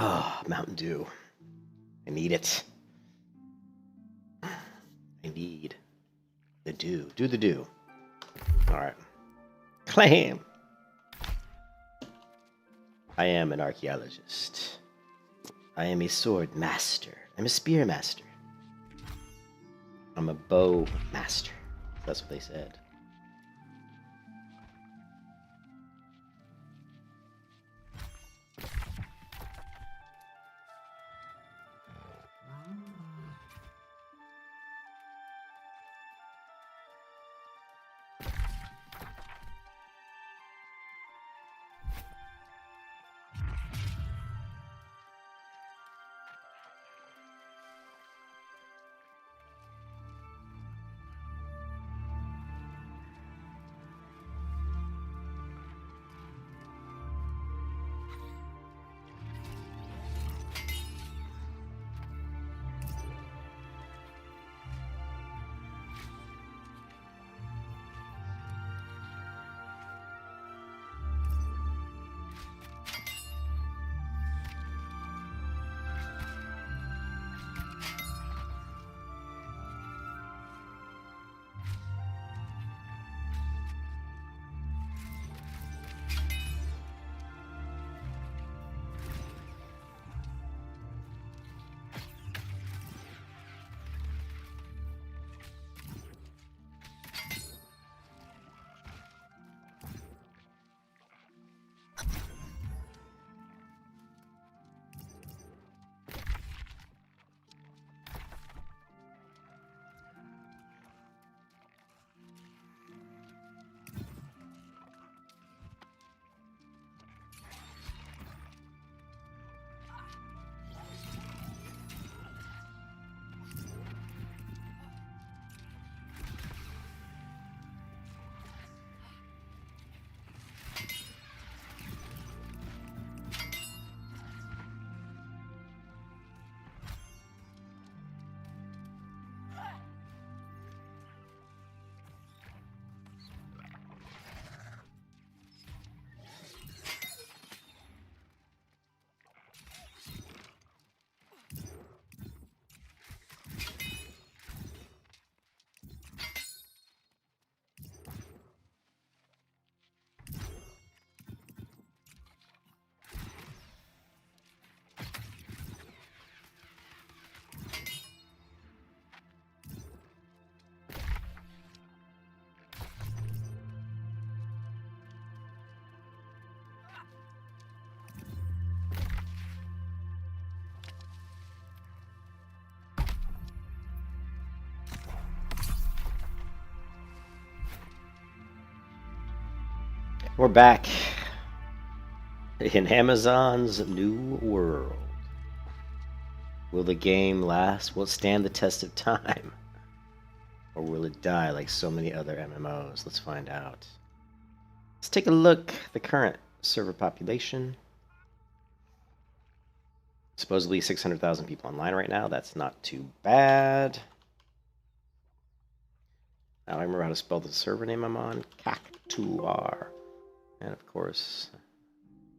Oh, Mountain Dew. I need it. I need the dew. Do the dew. Alright. Claim! I am an archaeologist. I am a sword master. I'm a spear master. I'm a bow master. That's what they said. We're back in Amazon's new world. Will the game last? Will it stand the test of time? Or will it die like so many other MMOs? Let's find out. Let's take a look at the current server population. Supposedly 600,000 people online right now. That's not too bad. Now I remember how to spell the server name I'm on. Cactuar. And of course,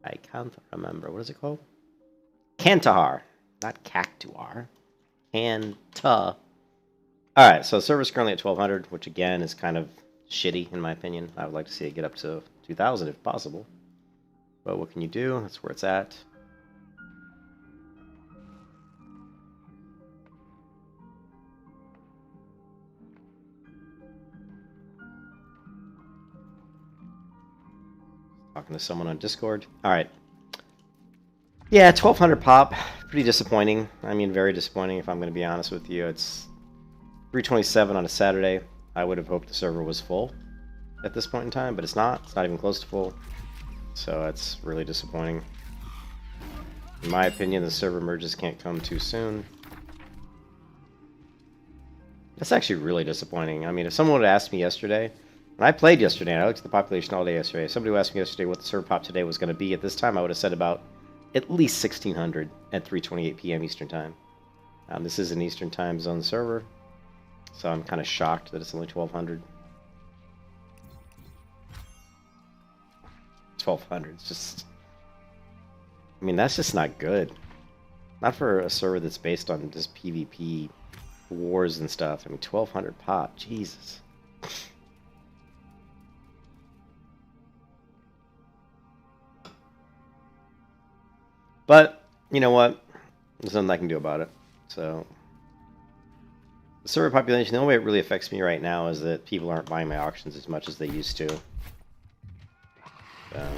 I can't remember. What is it called? Kantahar. Not Cactuar. Kanta. Alright, so the server's currently at 1,200, which again is kind of shitty in my opinion. I would like to see it get up to 2,000 if possible. But what can you do? That's where it's at. Talking to someone on Discord. Alright. Yeah, 1,200 pop. Pretty disappointing. I mean, very disappointing if I'm going to be honest with you. It's 3:27 on a Saturday. I would have hoped the server was full at this point in time, but it's not. It's not even close to full. So that's really disappointing. In my opinion, the server merges can't come too soon. That's actually really disappointing. I mean, if someone would have asked me yesterday, and I played yesterday, and I looked at the population all day yesterday, if somebody would ask me yesterday what the server pop today was going to be at this time, I would have said about at least 1,600 at 3:28 p.m. Eastern Time. This is an Eastern Time Zone server, so I'm kind of shocked that it's only 1,200. 1,200, it's just... I mean, that's just not good. Not for a server that's based on just PvP wars and stuff. I mean, 1,200 pop. Jesus. But, you know what? There's nothing I can do about it. So, the server population, the only way it really affects me right now is that people aren't buying my auctions as much as they used to. So...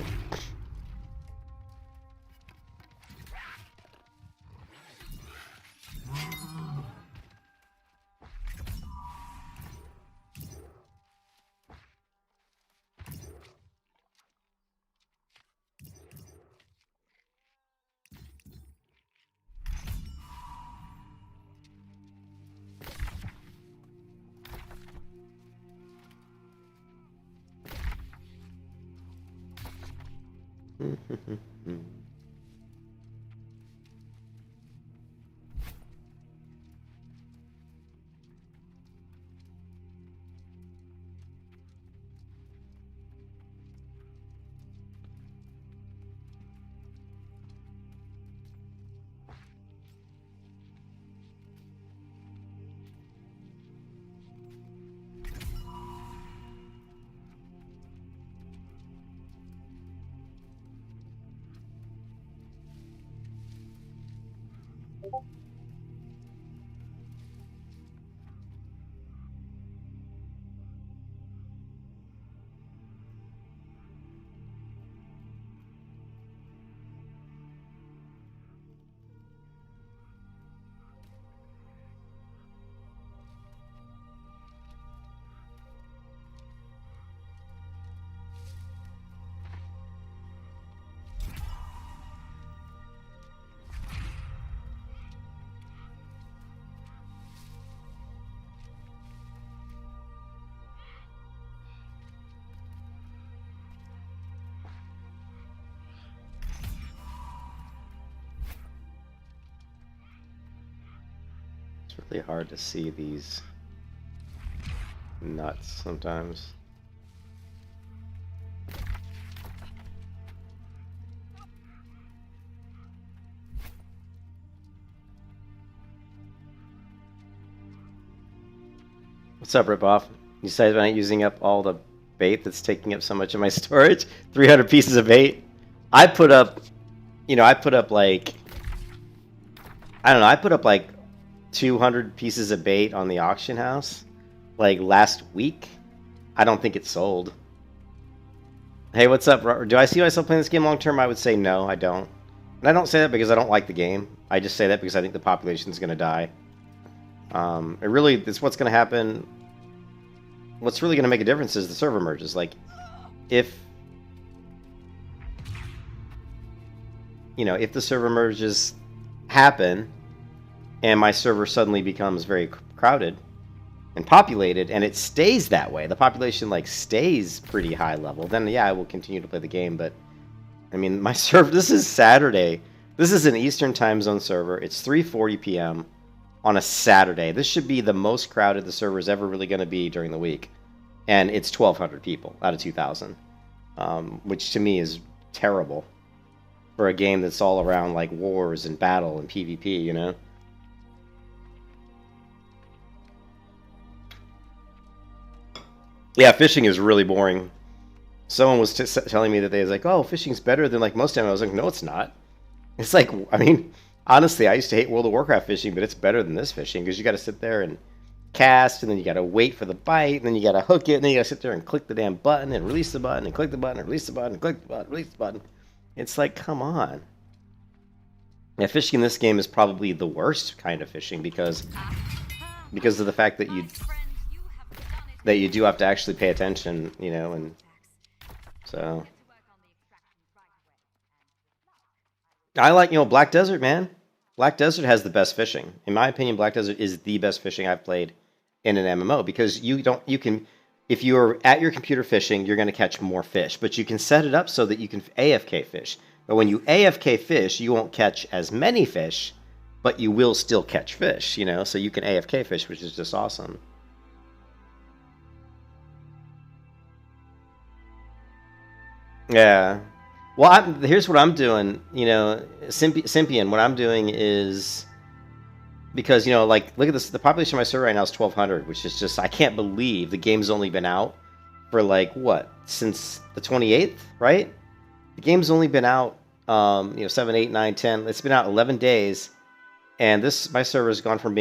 It's really hard to see these nuts sometimes. What's up, Ripoff? You said I'm not using up all the bait that's taking up so much of my storage? 300 pieces of bait? I put up, I put up like, I don't know, I put up like 200 pieces of bait on the auction house like last week. I don't think it sold. Hey, what's up? Do I see myself playing this game long term? I would say no, I don't. And I don't say that because I don't like the game. I just say that because I think the population is going to die. It really, it's what's going to happen. What's really going to make a difference is the server merges. Like, if the server merges happen and my server suddenly becomes very crowded and populated and it stays that way, the population like stays pretty high level, then yeah, I will continue to play the game. But I mean, my server, this is Saturday. This is an Eastern time zone server. It's 3:40 p.m. on a Saturday. This should be the most crowded the server is ever really going to be during the week. And it's 1,200 people out of 2,000, which to me is terrible for a game that's all around like wars and battle and PvP, Yeah, fishing is really boring. Someone was telling me that they was like, oh, fishing's better than like most time. I was like, no, it's not. It's like, I mean, honestly, I used to hate World of Warcraft fishing, but it's better than this fishing because you got to sit there and cast, and then you got to wait for the bite, and then you got to hook it, and then you got to sit there and click the damn button and release the button and click the button and release the button and click the button, release the button. It's like, come on. Yeah, fishing in this game is probably the worst kind of fishing because of the fact that you do have to actually pay attention, and so I like, Black Desert, man. Black Desert has the best fishing. In my opinion, Black Desert is the best fishing I've played in an MMO because if you're at your computer fishing, you're going to catch more fish, but you can set it up so that you can AFK fish. But when you AFK fish, you won't catch as many fish, but you will still catch fish, so you can AFK fish, which is just awesome. Yeah. Well, here's what I'm doing. You know, Sympian, what I'm doing is, because, you know, like, look at this. The population of my server right now is 1,200, which is just, I can't believe the game's only been out for, like, what? Since the 28th, right? The game's only been out, you know, 7, 8, 9, 10. It's been out 11 days. And my server's gone from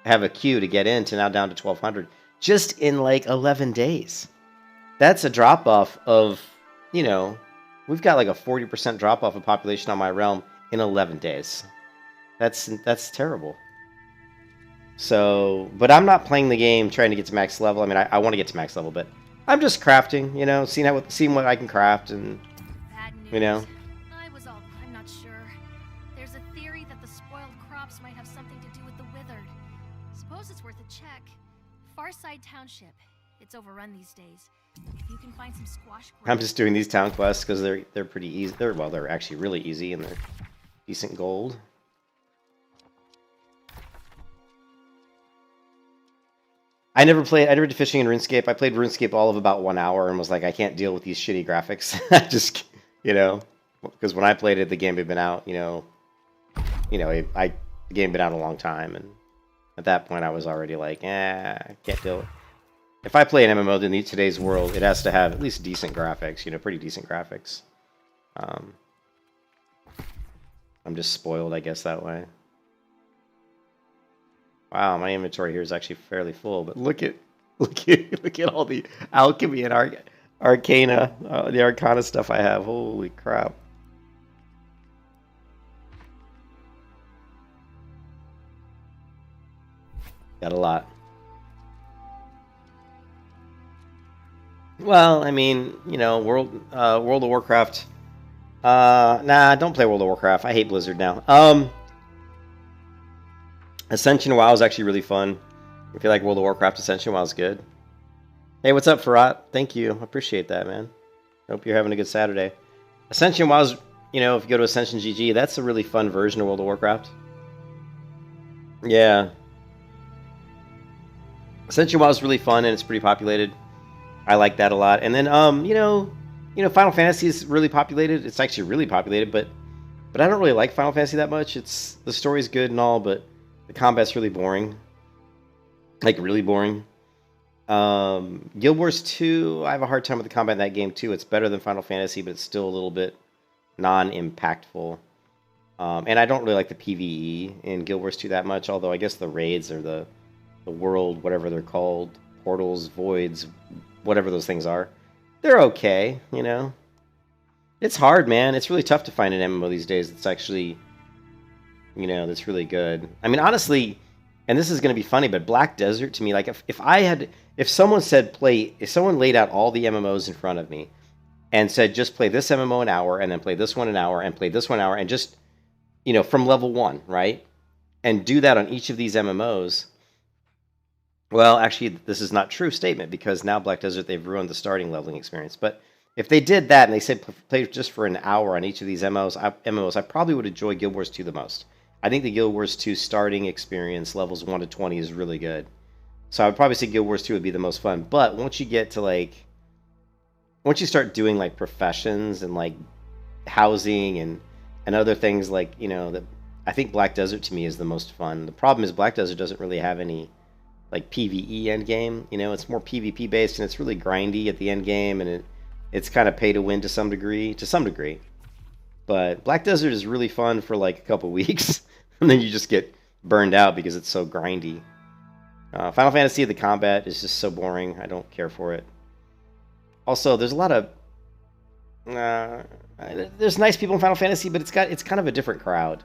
have a queue to get in to now down to 1,200. Just in, like, 11 days. That's a drop-off of, you know, we've got, like, a 40% drop-off of population on my realm in 11 days. That's terrible. So, but I'm not playing the game trying to get to max level. I mean, I want to get to max level, but I'm just crafting, you know, seeing what I can craft, and, you know. I'm not sure. There's a theory that the spoiled crops might have something to do with the withered. Suppose it's worth a check. Farside Township. It's overrun these days. If you can find some squash. I'm just doing these town quests because they're pretty easy. They're actually really easy, and they're decent gold. I never did fishing in RuneScape. I played RuneScape all of about 1 hour and was like, I can't deal with these shitty graphics. I just, you know, because when I played it, the game had been out, the game had been out a long time, and at that point I was already like, I can't deal with it. If I play an MMO in today's world, it has to have at least decent graphics, pretty decent graphics. I'm just spoiled, I guess, that way. Wow, my inventory here is actually fairly full, but look at all the alchemy and arcana, the arcana stuff I have. Holy crap! Got a lot. Well, I mean, World of Warcraft. Nah, don't play World of Warcraft. I hate Blizzard now. Ascension WoW is actually really fun. If you like World of Warcraft, Ascension WoW is good. Hey, what's up, Farhat? Thank you. I appreciate that, man. Hope you're having a good Saturday. Ascension WoW is, if you go to Ascension GG, that's a really fun version of World of Warcraft. Yeah. Ascension WoW is really fun, and it's pretty populated. I like that a lot. And then, Final Fantasy is really populated. It's actually really populated, but I don't really like Final Fantasy that much. The story's good and all, but the combat's really boring. Like, really boring. Guild Wars 2, I have a hard time with the combat in that game, too. It's better than Final Fantasy, but it's still a little bit non-impactful. And I don't really like the PvE in Guild Wars 2 that much, although I guess the raids or the world, whatever they're called, portals, voids, whatever those things are, they're okay, It's hard, man. It's really tough to find an MMO these days that's actually, that's really good. I mean, honestly, and this is going to be funny, but Black Desert, to me, like, if someone laid out all the MMOs in front of me and said, just play this MMO an hour, and then play this one an hour, and play this one an hour, and just, from level 1, right? And do that on each of these MMOs. Well, actually, this is not a true statement, because now Black Desert, they've ruined the starting leveling experience. But if they did that and they said play just for an hour on each of these MMOs, I probably would enjoy Guild Wars 2 the most. I think the Guild Wars 2 starting experience, levels 1 to 20, is really good. So I would probably say Guild Wars 2 would be the most fun. But once you get to, once you start doing, professions and, housing and other things, I think Black Desert, to me, is the most fun. The problem is Black Desert doesn't really have any PvE endgame. It's more PvP based, and it's really grindy at the end game, and it's kind of pay to win to some degree. But Black Desert is really fun for a couple weeks, and then you just get burned out because it's so grindy. Final Fantasy, the combat is just so boring. I don't care for it. Also, there's a lot of there's nice people in Final Fantasy, but it's kind of a different crowd.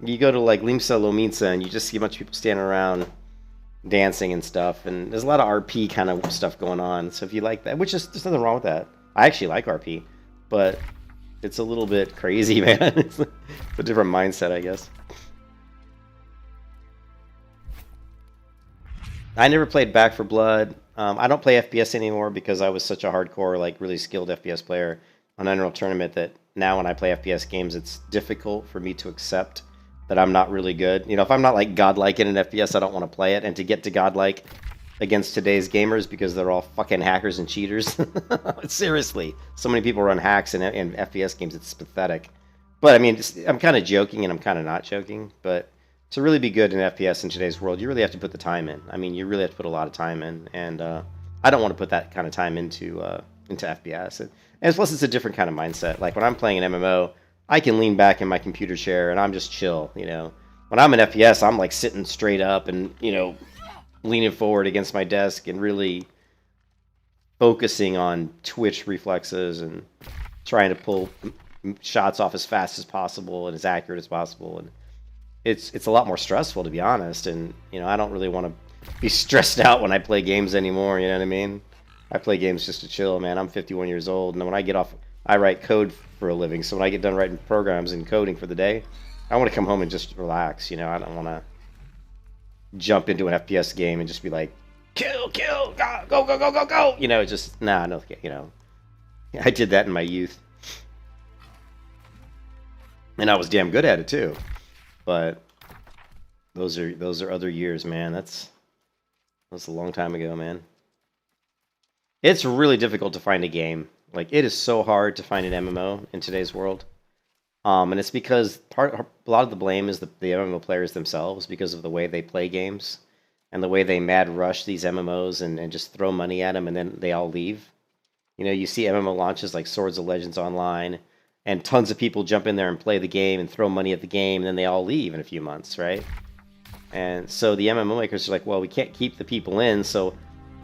You go to Limsa Lominsa, and you just see a bunch of people standing around dancing and stuff, and there's a lot of RP kind of stuff going on. So if you like that, there's nothing wrong with that. I actually like RP, but it's a little bit crazy, man. It's a different mindset, I guess. I never played Back 4 Blood. I don't play FPS anymore because I was such a hardcore, really skilled FPS player on Unreal Tournament that now when I play FPS games, it's difficult for me to accept that I'm not really good. If I'm not godlike in an FPS, I don't want to play it. And to get to godlike, against today's gamers because they're all fucking hackers and cheaters. Seriously, so many people run hacks in FPS games. It's pathetic. But I mean, I'm kind of joking and I'm kind of not joking. But to really be good in FPS in today's world, you really have to put the time in. I mean, you really have to put a lot of time in, and I don't want to put that kind of time into FPS. And plus, it's a different kind of mindset. Like when I'm playing an MMO, I can lean back in my computer chair and I'm just chill. You know, when I'm in FPS, I'm like sitting straight up and leaning forward against my desk and really focusing on twitch reflexes and trying to pull shots off as fast as possible and as accurate as possible. And it's a lot more stressful, to be honest. And I don't really want to be stressed out when I play games anymore. You know what I mean? I play games just to chill, man. I'm 51 years old, and when I get off, I write code for a living. So when I get done writing programs and coding for the day, I want to come home and just relax. I don't want to jump into an FPS game and just be like, kill, go, go, go, go, go, go. Just no. I did that in my youth, and I was damn good at it too. But those are other years, man. That's a long time ago, man. It's really difficult to find a game. Like, it is so hard to find an MMO in today's world. And it's because a lot of the blame is the MMO players themselves because of the way they play games and the way they mad rush these MMOs and just throw money at them and then they all leave. You see MMO launches like Swords of Legends Online, and tons of people jump in there and play the game and throw money at the game, and then they all leave in a few months, right? And so the MMO makers are like, well, we can't keep the people in, so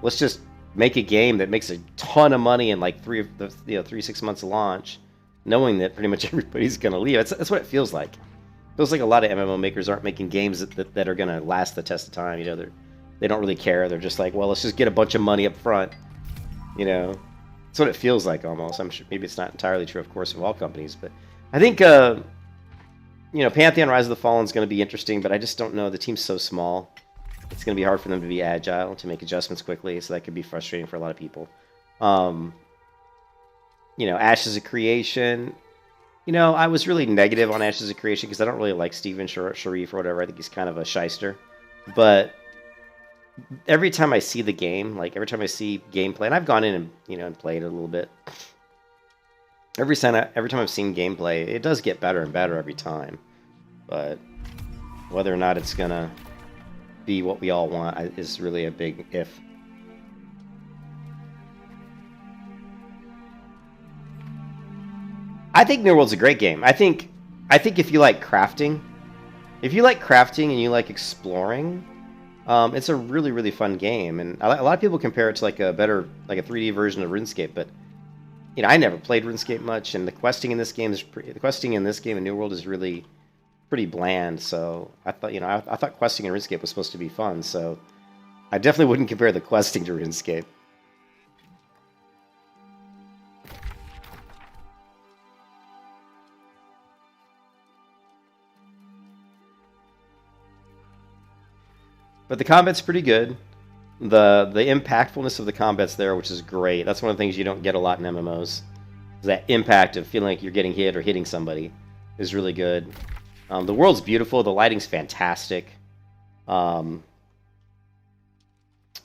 let's just make a game that makes a ton of money in like 3-6 months of launch, knowing that pretty much everybody's going to leave. That's what it feels like. It feels like a lot of MMO makers aren't making games that are going to last the test of time. They don't really care. They're just like, well, let's just get a bunch of money up front. That's what it feels like almost. I'm sure maybe it's not entirely true, of course, of all companies, but I think Pantheon Rise of the Fallen is going to be interesting, but I just don't know. The team's so small. It's going to be hard for them to be agile, to make adjustments quickly, so that could be frustrating for a lot of people. Ashes of Creation. I was really negative on Ashes of Creation because I don't really like Steven Sharif or whatever. I think he's kind of a shyster. But every time I see the game, like every time I see gameplay, and I've gone in and played it a little bit. Every time I've seen gameplay, it does get better and better every time. But whether or not it's gonna be what we all want is really a big if. I think New World's a great game. I think if you like crafting, and you like exploring, it's a really, really fun game. And a lot of people compare it to like a 3D version of RuneScape, but I never played RuneScape much, and the questing in this game in New World is really pretty bland. So I thought questing in RuneScape was supposed to be fun. So I definitely wouldn't compare the questing to RuneScape. But the combat's pretty good. The impactfulness of the combat's there, which is great. That's one of the things you don't get a lot in MMOs. That impact of feeling like you're getting hit or hitting somebody is really good. The world's beautiful. The lighting's fantastic. The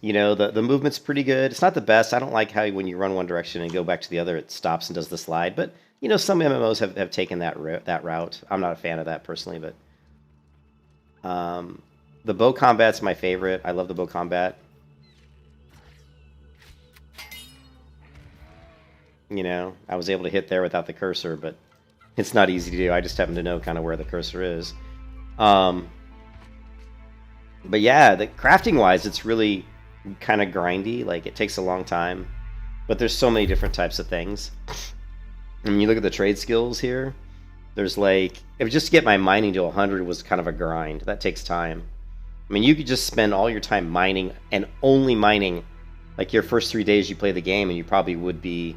movement's pretty good. It's not the best. I don't like how when you run one direction and go back to the other, it stops and does the slide. But some MMOs have taken that route. I'm not a fan of that personally, but the bow combat's my favorite. I love the bow combat. I was able to hit there without the cursor, but it's not easy to do. I just happen to know kind of where the cursor is. But yeah, the crafting-wise, it's really kind of grindy. Like, it takes a long time. But there's so many different types of things. And you look at the trade skills here. There's just to get my mining to 100 was kind of a grind. That takes time. I mean, you could just spend all your time mining and only mining, like your first 3 days you play the game, and you probably would be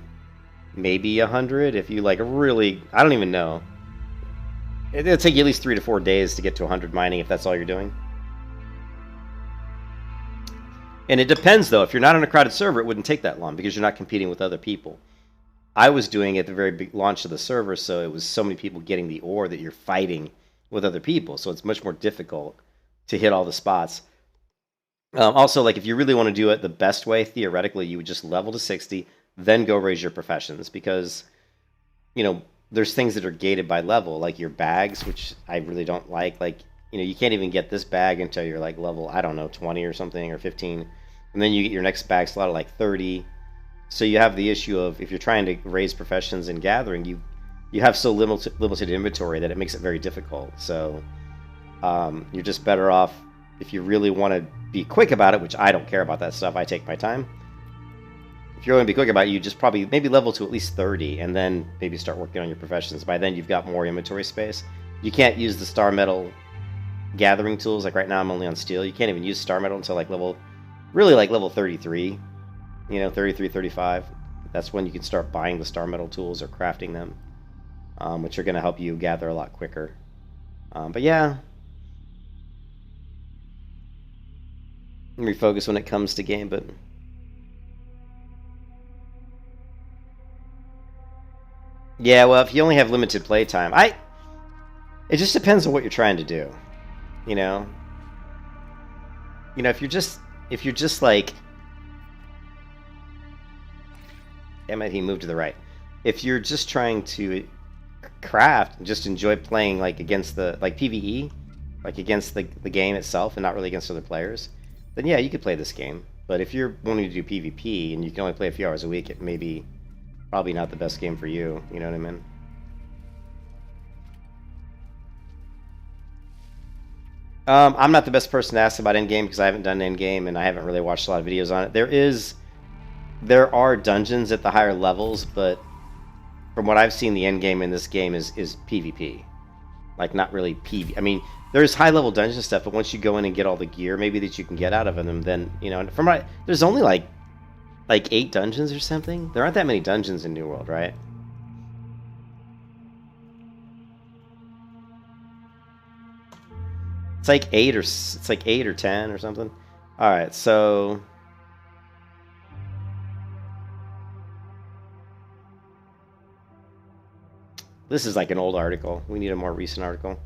maybe 100 if you really, I don't even know. It'll take you at least 3 to 4 days to get to 100 mining if that's all you're doing. And it depends, though. If you're not on a crowded server, it wouldn't take that long because you're not competing with other people. I was doing it at the very big launch of the server, so it was so many people getting the ore that you're fighting with other people, so it's much more difficult to hit all the spots. Also, like, if you really want to do it the best way, theoretically, you would just level to 60, then go raise your professions, because, there's things that are gated by level, like your bags, which I really don't like. Like, you can't even get this bag until you're, like, level, I don't know, 20 or something, or 15, and then you get your next bag slot at, like, 30. So you have the issue of, if you're trying to raise professions in Gathering, you have so limited inventory that it makes it very difficult. So you're just better off, if you really want to be quick about it, which I don't care about that stuff, I take my time. If you're going to be quick about it, you just probably maybe level to at least 30, and then maybe start working on your professions. By then, you've got more inventory space. You can't use the Star Metal gathering tools. Like right now, I'm only on Steel. You can't even use Star Metal until like level 33. 33, 35. That's when you can start buying the Star Metal tools or crafting them, which are going to help you gather a lot quicker. But yeah, refocus when it comes to game, but yeah, well, if you only have limited playtime, it just depends on what you're trying to do. If you're just like, he moved to the right. If you're just trying to craft and just enjoy playing like against the PvE, like against the game itself and not really against other players, then yeah, you could play this game. But if you're wanting to do PvP and you can only play a few hours a week, it may be probably not the best game for you. You know what I mean? I'm not the best person to ask about endgame because I haven't done endgame and I haven't really watched a lot of videos on it. There are dungeons at the higher levels, but from what I've seen, the end game in this game is PvP. Like, not really PvP. I mean, there's high-level dungeon stuff, but once you go in and get all the gear, maybe that you can get out of them, then, there's only, like 8 dungeons or something? There aren't that many dungeons in New World, right? It's like 8 or 10 or something. Alright, so... This is like an old article. We need a more recent article.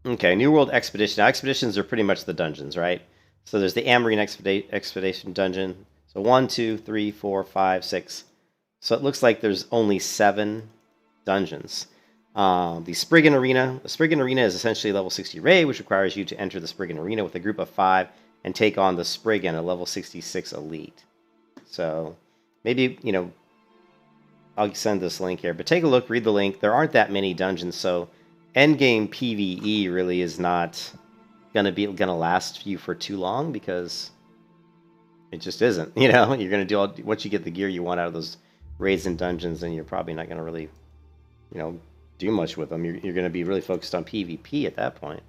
Okay, New World Expedition. Now, expeditions are pretty much the dungeons, right? So there's the Amarine Expedition dungeon. So 1, 2, 3, 4, 5, 6. So it looks like there's only 7 dungeons. The Spriggan Arena. The Spriggan Arena is essentially a level 60 raid, which requires you to enter the Spriggan Arena with a group of 5 and take on the Spriggan, a level 66 elite. So maybe, I'll send this link here. But take a look, read the link. There aren't that many dungeons, so endgame PvE really is not gonna last you for too long, because it just isn't. You're gonna do once you get the gear you want out of those raids and dungeons, then you're probably not gonna really, do much with them. You're gonna be really focused on PvP at that point.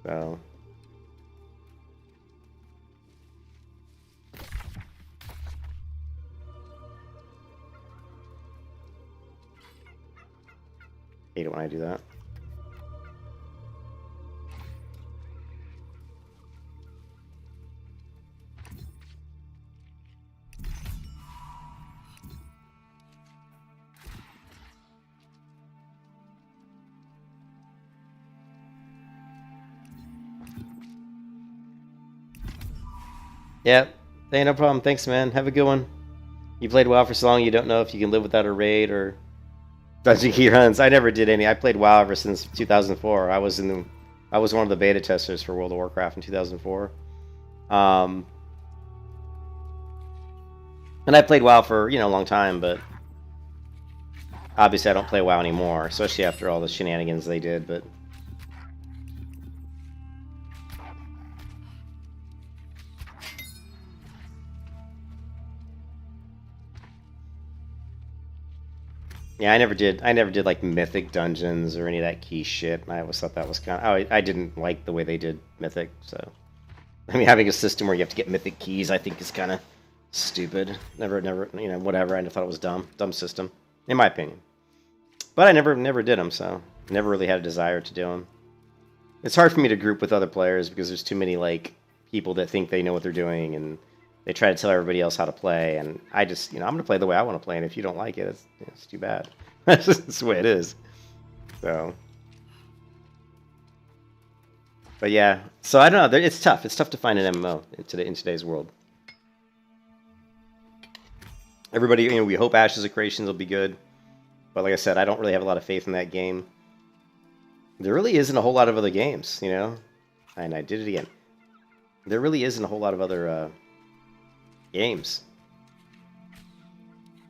So. Hate it when I do that. Yep. Hey, no problem. Thanks, man. Have a good one. You played WoW for so long, you don't know if you can live without a raid or dungeon key runs. I never did any. I played WoW ever since 2004. I was one of the beta testers for World of Warcraft in 2004. And I played WoW for, a long time, but obviously I don't play WoW anymore, especially after all the shenanigans they did, but yeah, I never did like mythic dungeons or any of that key shit. I always thought that was I didn't like the way they did mythic, so I mean, having a system where you have to get mythic keys, I think is kind of stupid. Never, whatever. I thought it was dumb system, in my opinion. But I never did them, so never really had a desire to do them. It's hard for me to group with other players because there's too many like people that think they know what they're doing and they try to tell everybody else how to play, and I just, I'm going to play the way I want to play, and if you don't like it, it's too bad. That's just the way it is. So, But yeah, so I don't know. It's tough. It's tough to find an MMO in today's world. Everybody, you know, we hope Ashes of Creations will be good, but like I said, I don't really have a lot of faith in that game. There really isn't a whole lot of other games, you know. And I did it again. There really isn't a whole lot of other games.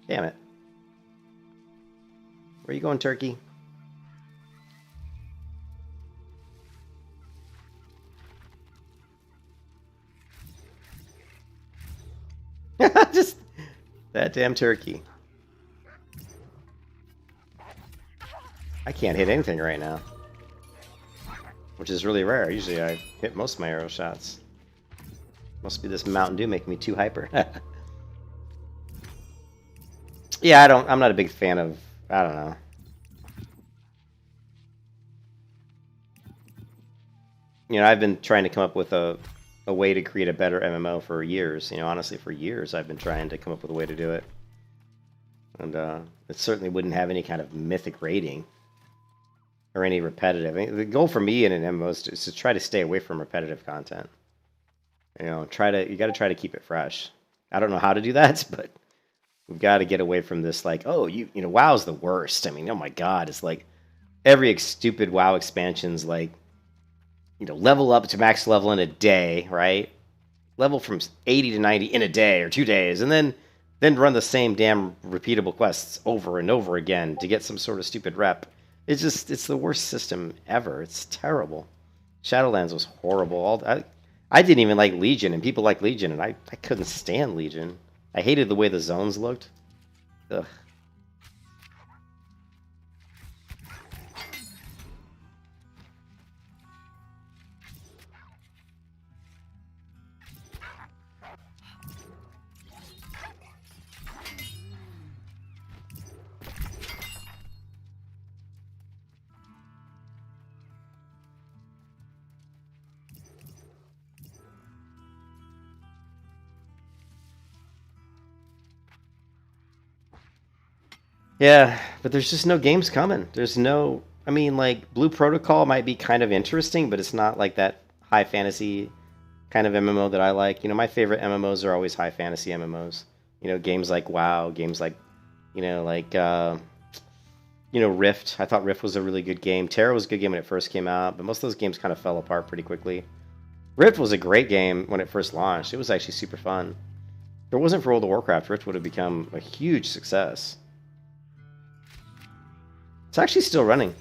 Damn it. Where you going, turkey? Just that damn turkey. I can't hit anything right now, which is really rare. Usually I hit most of my arrow shots. Must be this Mountain Dew making me too hyper. Yeah, I'm not a big fan of, I don't know. You know, I've been trying to come up with a way to create a better MMO for years. You know, honestly, for years I've been trying to come up with a way to do it. And it certainly wouldn't have any kind of mythic rating or any repetitive. I mean, the goal for me in an MMO is to try to stay away from repetitive content. You know, you got to try to keep it fresh. I don't know how to do that, but we've got to get away from this, like, oh, you know, WoW's the worst. I mean, oh my God, it's like every stupid WoW expansion's like, you know, level up to max level in a day, right? Level from 80 to 90 in a day or 2 days, and then run the same damn repeatable quests over and over again to get some sort of stupid rep. It's the worst system ever. It's terrible. Shadowlands was horrible. I didn't even like Legion, and people like Legion, and I couldn't stand Legion. I hated the way the zones looked. Ugh. Yeah, but there's just no games coming. There's no... I mean, like, Blue Protocol might be kind of interesting, but it's not like that high fantasy kind of MMO that I like. You know, my favorite MMOs are always high fantasy MMOs. You know, games like WoW, games like, you know, Rift. I thought Rift was a really good game. Terra was a good game when it first came out, but most of those games kind of fell apart pretty quickly. Rift was a great game when it first launched. It was actually super fun. If it wasn't for World of Warcraft, Rift would have become a huge success. It's actually still running.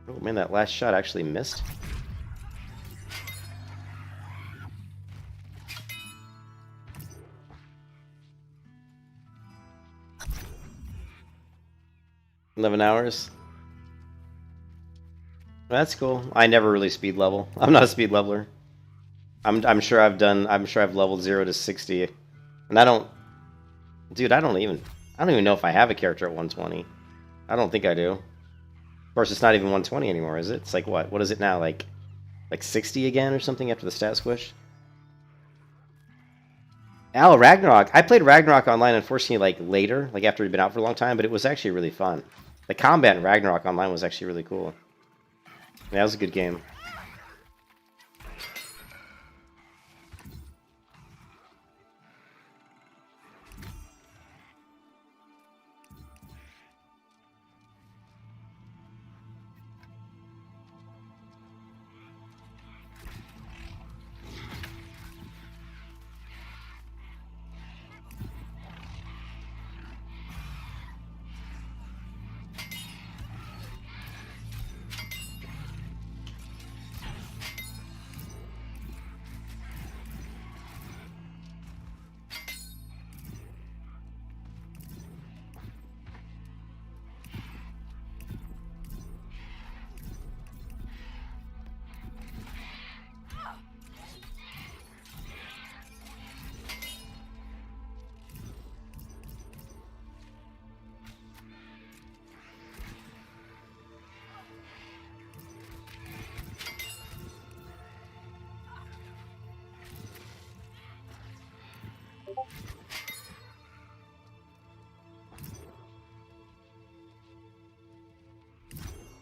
Oh man, that last shot actually missed. $11 hours. That's cool. I never really speed level. I'm not a speed leveler. I'm sure I've leveled 0 to 60, and I don't even know if I have a character at 120. I don't think I do. Of course, it's not even 120 anymore, is it? It's like what? What is it now? Like 60 again or something after the stat squish? Ragnarok. I played Ragnarok online, unfortunately, like later, like after it had been out for a long time, but it was actually really fun. The combat in Ragnarok online was actually really cool. Yeah, that was a good game.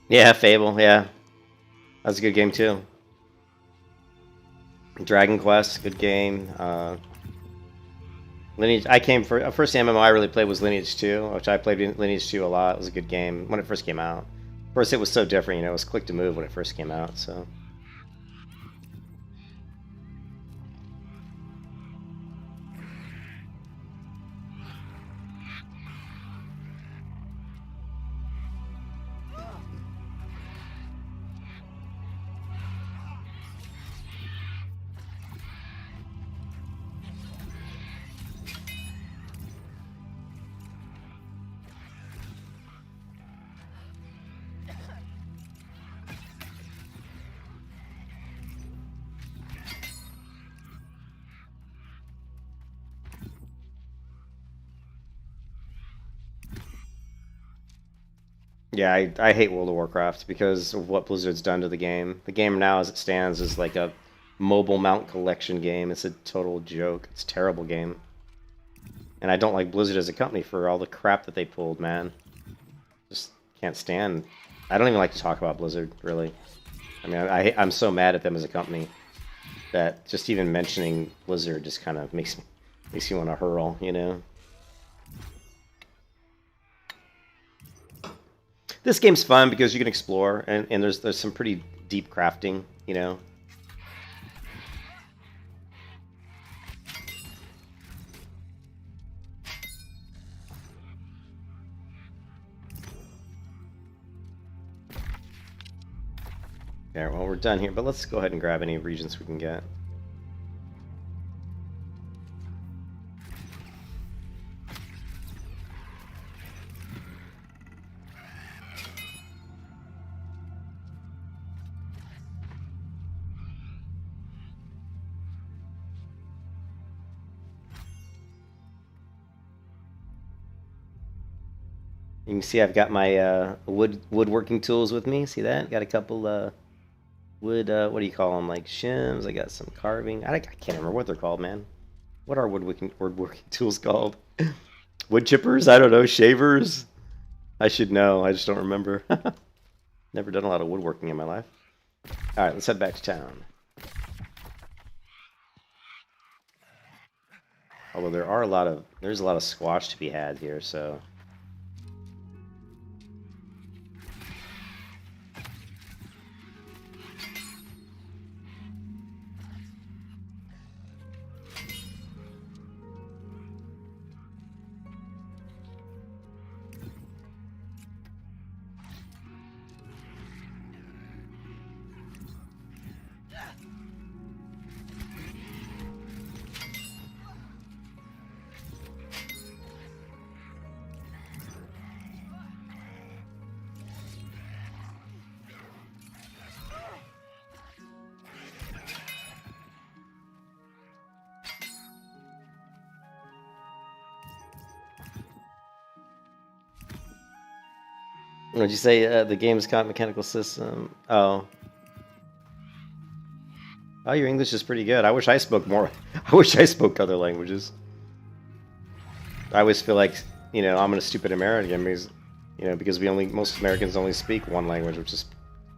Yeah, Fable, yeah. That's a good game too. Dragon Quest, good game. Lineage. I came for first MMO I really played was Lineage 2, which I played Lineage 2 a lot. It was a good game when it first came out. Of course, it was so different. You know, it was click to move when it first came out. So. Yeah, I hate World of Warcraft because of what Blizzard's done to the game. The game now, as it stands, is like a mobile mount collection game. It's a total joke. It's a terrible game. And I don't like Blizzard as a company for all the crap that they pulled, man. Just can't stand. I don't even like to talk about Blizzard, really. I mean, I'm so mad at them as a company that just even mentioning Blizzard just kind of makes you want to hurl, you know? This game's fun because you can explore, and there's some pretty deep crafting, you know. Okay, well, we're done here, but let's go ahead and grab any regions we can get. You can see I've got my woodworking tools with me. See that? Got a couple wood, what do you call them? Like shims. I got some carving. I can't remember what they're called, man. What are woodworking tools called? Wood chippers? I don't know. Shavers? I should know. I just don't remember. Never done a lot of woodworking in my life. All right, let's head back to town. Although there's a lot of squash to be had here, so. What'd you say? The game's caught mechanical system. Oh. Oh, your English is pretty good. I wish I spoke more. I wish I spoke other languages. I always feel like, you know, I'm a stupid American because, you know, because most Americans only speak one language, which is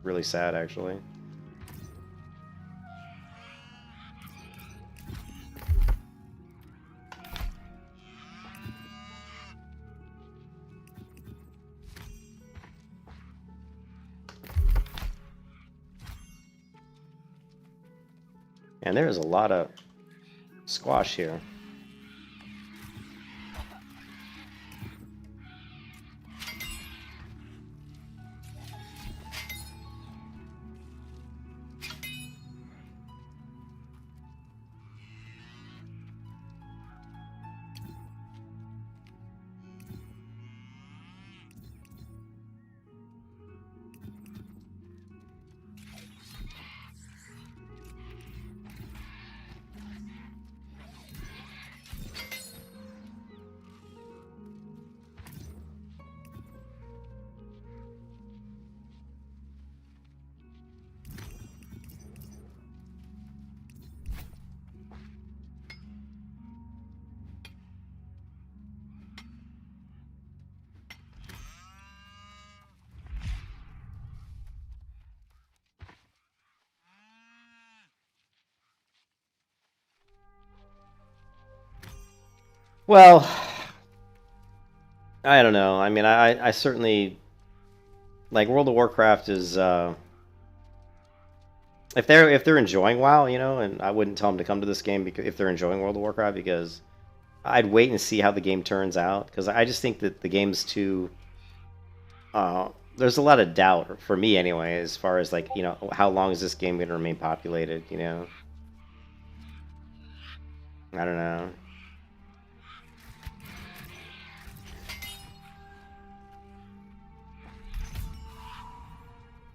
really sad, actually. And there is a lot of squash here. Well, I don't know. I mean, I certainly like World of Warcraft is if they're enjoying WoW, you know, and I wouldn't tell them to come to this game because if they're enjoying World of Warcraft, because I'd wait and see how the game turns out, because I just think that the game's too there's a lot of doubt for me anyway, as far as like, you know, how long is this game going to remain populated, you know? I don't know.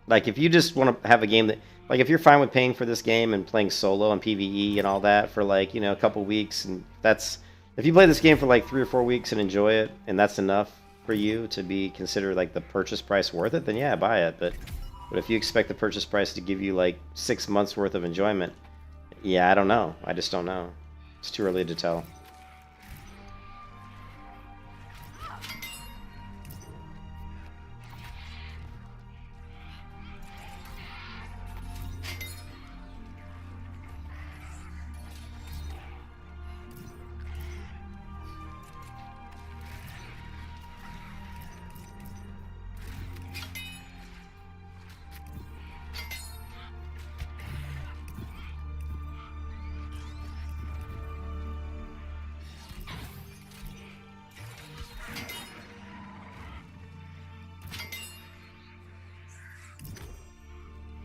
Like, if you just want to have a game that, like, if you're fine with paying for this game and playing solo and PvE and all that for, like, you know, a couple weeks, and that's, if you play this game for like 3 or 4 weeks and enjoy it, and that's enough for you to be considered like the purchase price worth it, then yeah, buy it. But if you expect the purchase price to give you like 6 months worth of enjoyment, yeah, I don't know. I just don't know. It's too early to tell.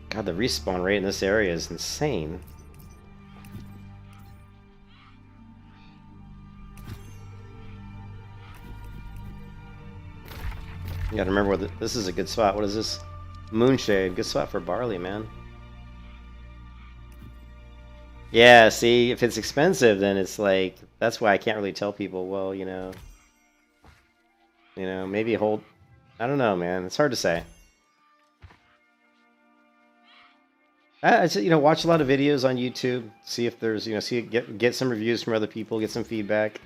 God, the respawn rate in this area is insane. You gotta remember what this is a good spot. What is this? Moonshade. Good spot for barley, man. Yeah, see, if it's expensive, then it's like, that's why I can't really tell people, well, you know, maybe hold, I don't know, man. It's hard to say. I you know, watch a lot of videos on YouTube, see if there's, you know, get some reviews from other people, get some feedback,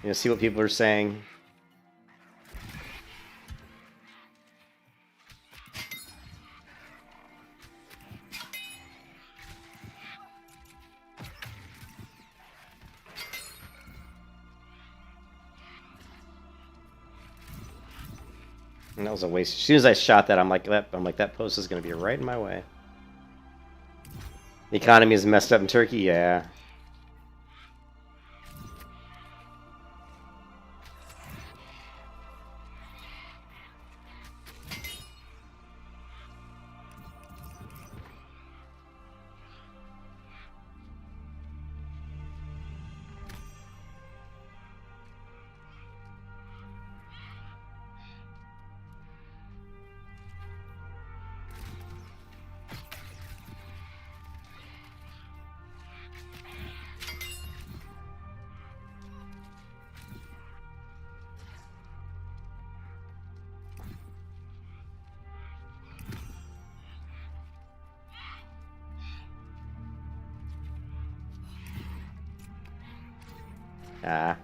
you know, see what people are saying. And that was a waste. As soon as I shot that, I'm like that post is gonna be right in my way. The economy is messed up in Turkey, yeah. Ah.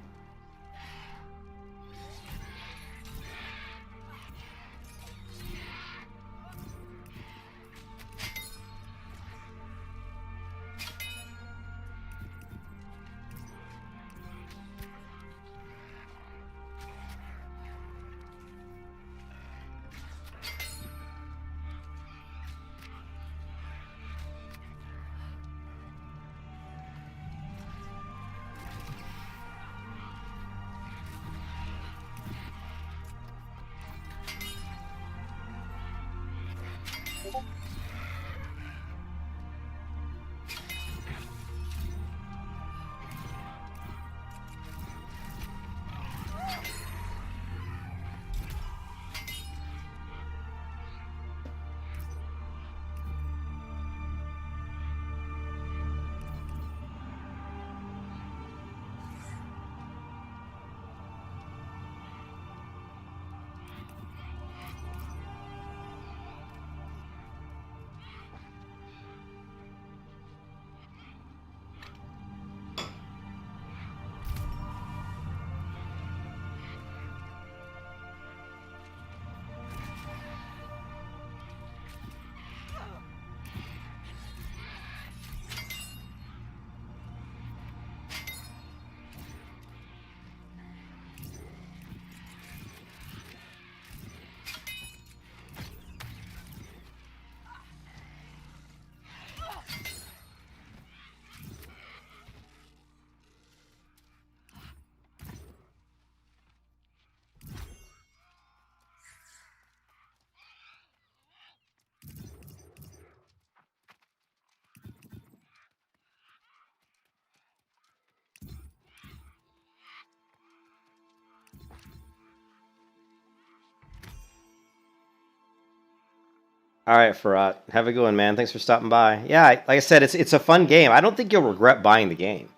All right, Farhat. Have a good one, man. Thanks for stopping by. Yeah, like I said, it's a fun game. I don't think you'll regret buying the game.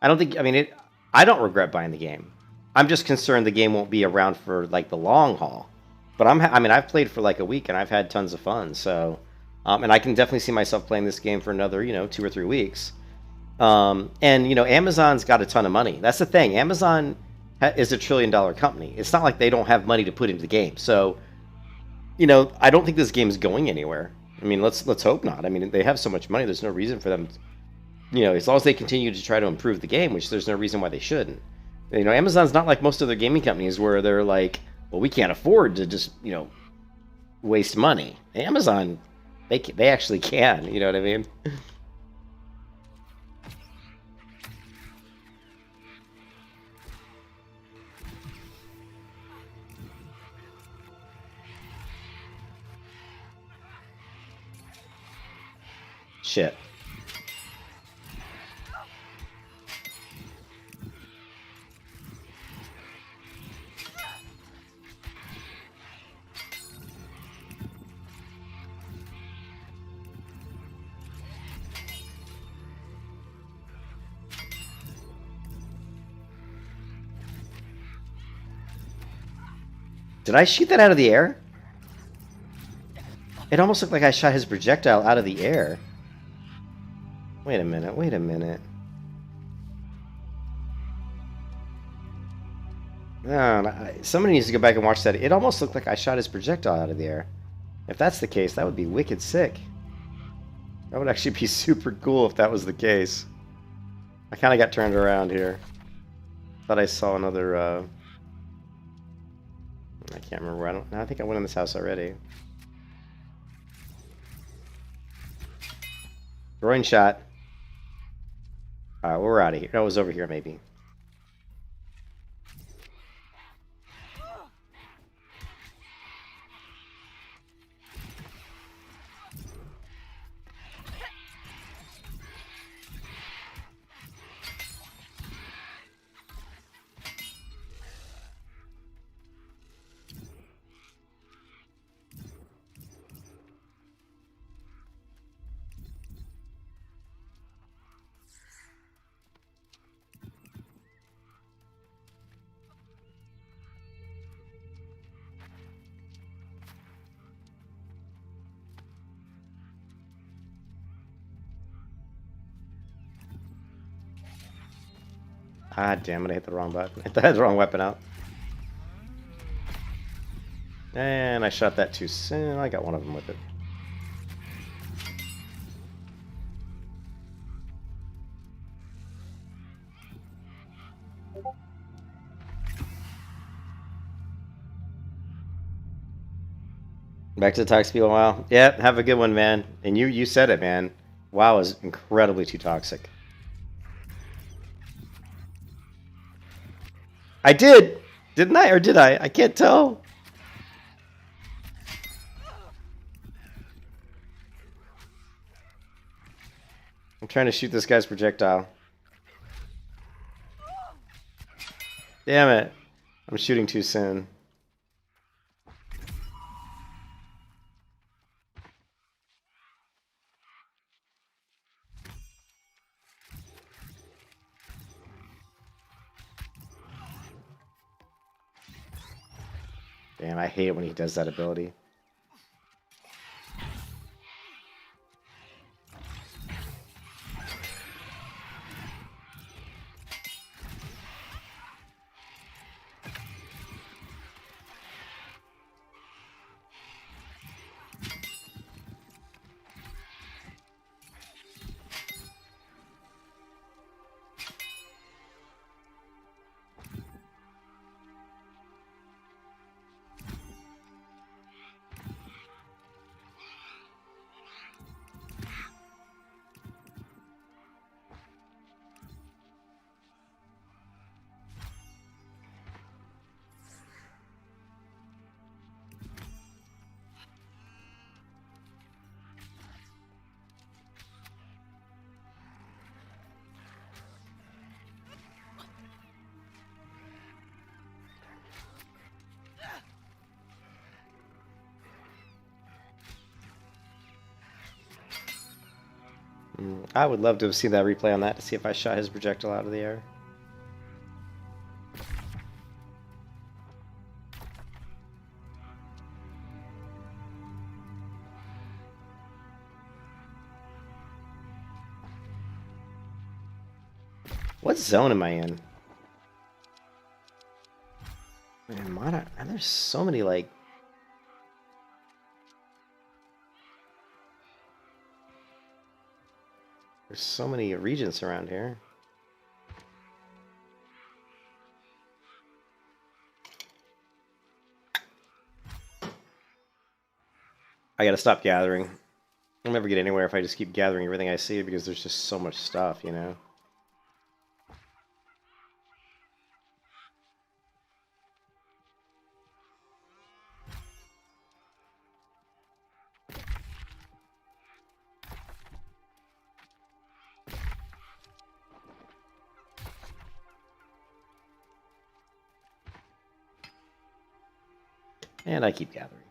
I don't think. I mean, it. I don't regret buying the game. I'm just concerned the game won't be around for like the long haul. But I mean, I've played for like a week and I've had tons of fun. So, and I can definitely see myself playing this game for another, 2 or 3 weeks. And Amazon's got a ton of money. That's the thing. Amazon is a $1 trillion company. It's not like they don't have money to put into the game. So, I don't think this game's going anywhere. I mean, let's hope not. I mean, they have so much money. There's no reason for them. As long as they continue to try to improve the game, which there's no reason why they shouldn't. Amazon's not like most other gaming companies where they're like, well, we can't afford to just waste money. Amazon, they actually can. You know what I mean? Shit. Did I shoot that out of the air? It almost looked like I shot his projectile out of the air. Wait a minute, wait a minute. No, somebody needs to go back and watch that. It almost looked like I shot his projectile out of the air. If that's the case, that would be wicked sick. That would actually be super cool if that was the case. I kind of got turned around here. Thought I saw another, I can't remember. I think I went in this house already. Groin shot. Alright, we're out of here. No, it was over here, maybe. Ah, damn it, I hit the wrong button. I had the wrong weapon out. And I shot that too soon. I got one of them with it. Back to the toxic people. WoW. Yeah, have a good one, man. And you said it, man. WoW is incredibly too toxic. I did! Didn't I? Or did I? I can't tell. I'm trying to shoot this guy's projectile. Damn it. I'm shooting too soon. Damn, I hate it when he does that ability. I would love to have seen that replay on that to see if I shot his projectile out of the air. What zone am I in? Man, and there's so many, like... There's so many regions around here. I gotta stop gathering. I'll never get anywhere if I just keep gathering everything I see because there's just so much stuff, you know? And I keep gathering.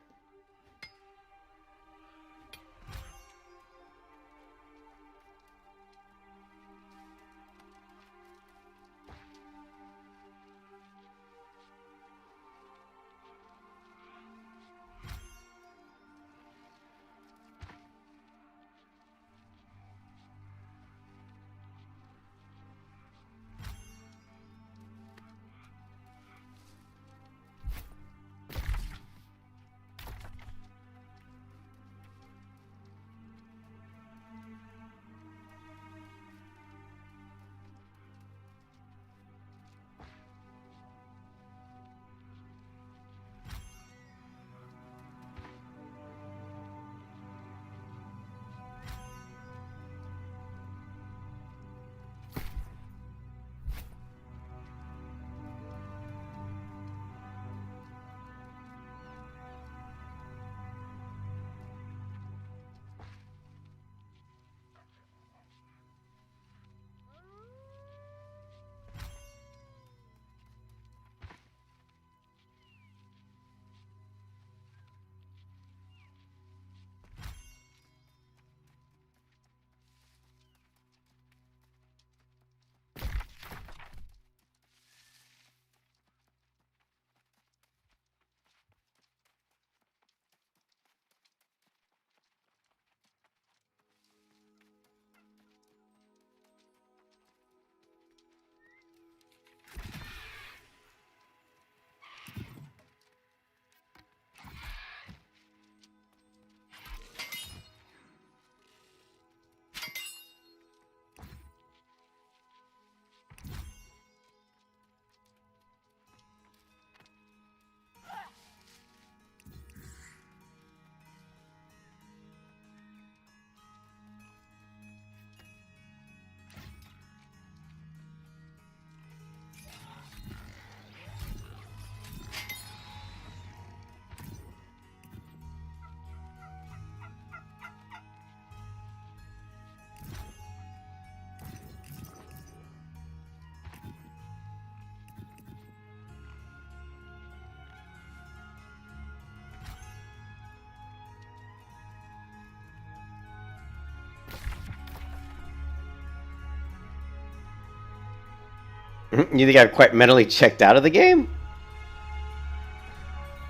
You think I've quite mentally checked out of the game?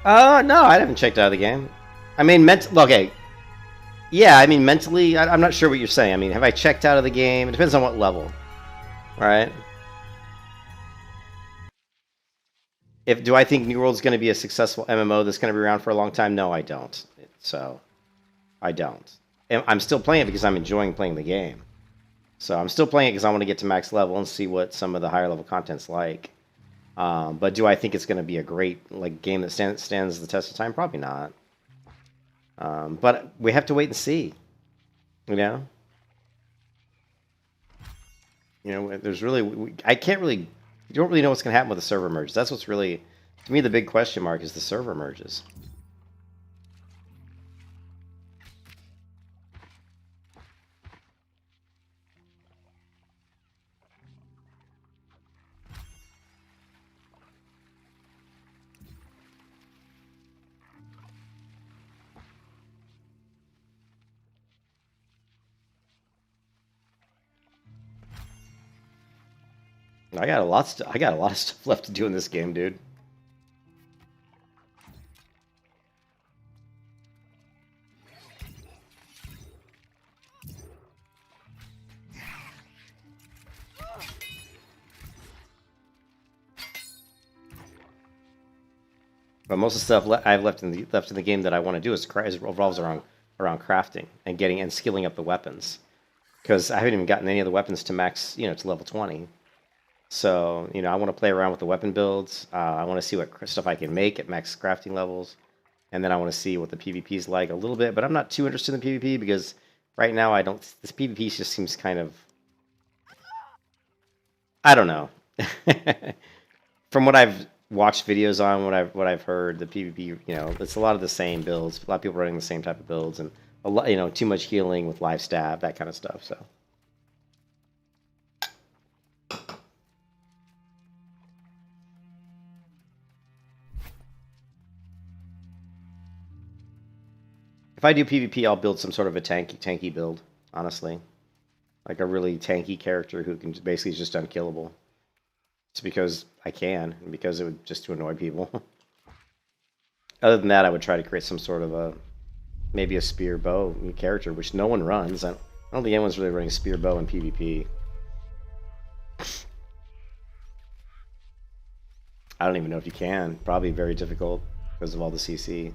No, I haven't checked out of the game. I mean, okay. Yeah, I mean, mentally, I'm not sure what you're saying. I mean, have I checked out of the game? It depends on what level, right? Do I think New World's going to be a successful MMO that's going to be around for a long time? No, I don't. So, I don't. I'm still playing it because I'm enjoying playing the game. So I'm still playing it because I want to get to max level and see what some of the higher level content's like. But do I think it's going to be a great game that stands the test of time? Probably not. But we have to wait and see. You know. There's really I can't really. You don't really know what's going to happen with the server merge. That's what's really, to me, the big question mark is the server merges. I got a lot. I got a lot of stuff left to do in this game, dude. But most of the stuff I've left in the game that I want to do is revolves around crafting and getting and skilling up the weapons, because I haven't even gotten any of the weapons to max, to level 20. So I want to play around with the weapon builds. I want to see what stuff I can make at max crafting levels, and then I want to see what the PvP is like a little bit. But I'm not too interested in PvP because right now this PvP just seems kind of, I don't know. From what I've watched videos on, what I've heard, the PvP, it's a lot of the same builds. A lot of people running the same type of builds, and a lot, too much healing with live stab, that kind of stuff. So. If I do PvP, I'll build some sort of a tanky build, honestly. Like a really tanky character who can basically is just unkillable. It's because I can, and because it would just to annoy people. Other than that, I would try to create some sort of maybe a spear bow character, which no one runs. I don't think anyone's really running spear bow in PvP. I don't even know if you can. Probably very difficult because of all the CC.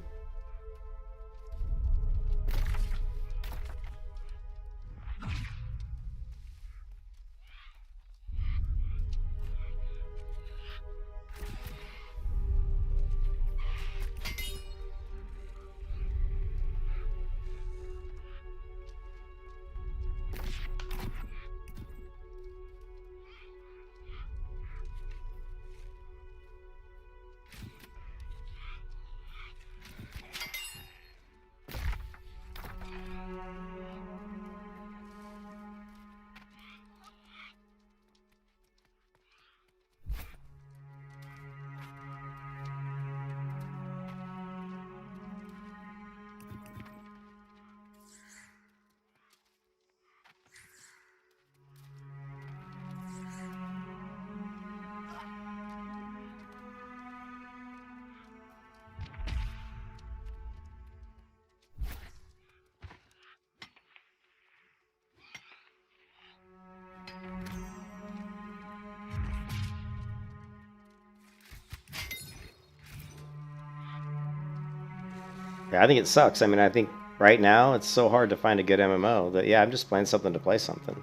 Yeah, I think it sucks. I mean, I think right now it's so hard to find a good MMO that, yeah, I'm just playing something to play something.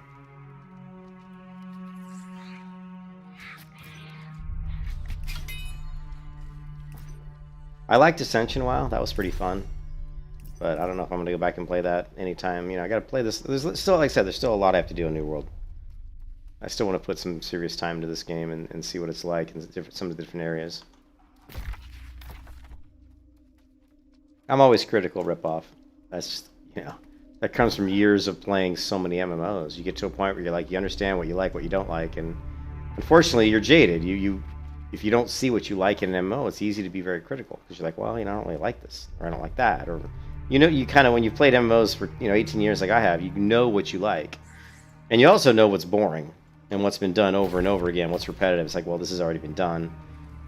I liked Ascension WoW. That was pretty fun. But I don't know if I'm going to go back and play that anytime. I got to play this. There's still, like I said, there's still a lot I have to do in New World. I still want to put some serious time into this game and see what it's like in some of the different areas. I'm always critical ripoff. That's just, that comes from years of playing so many MMOs. You get to a point where you're like, you understand what you like, what you don't like, and unfortunately, you're jaded. If you don't see what you like in an MMO, it's easy to be very critical because you're like, well, I don't really like this, or I don't like that, or you kind of, when you've played MMOs for 18 years like I have, you know what you like, and you also know what's boring and what's been done over and over again, what's repetitive. It's like, well, this has already been done.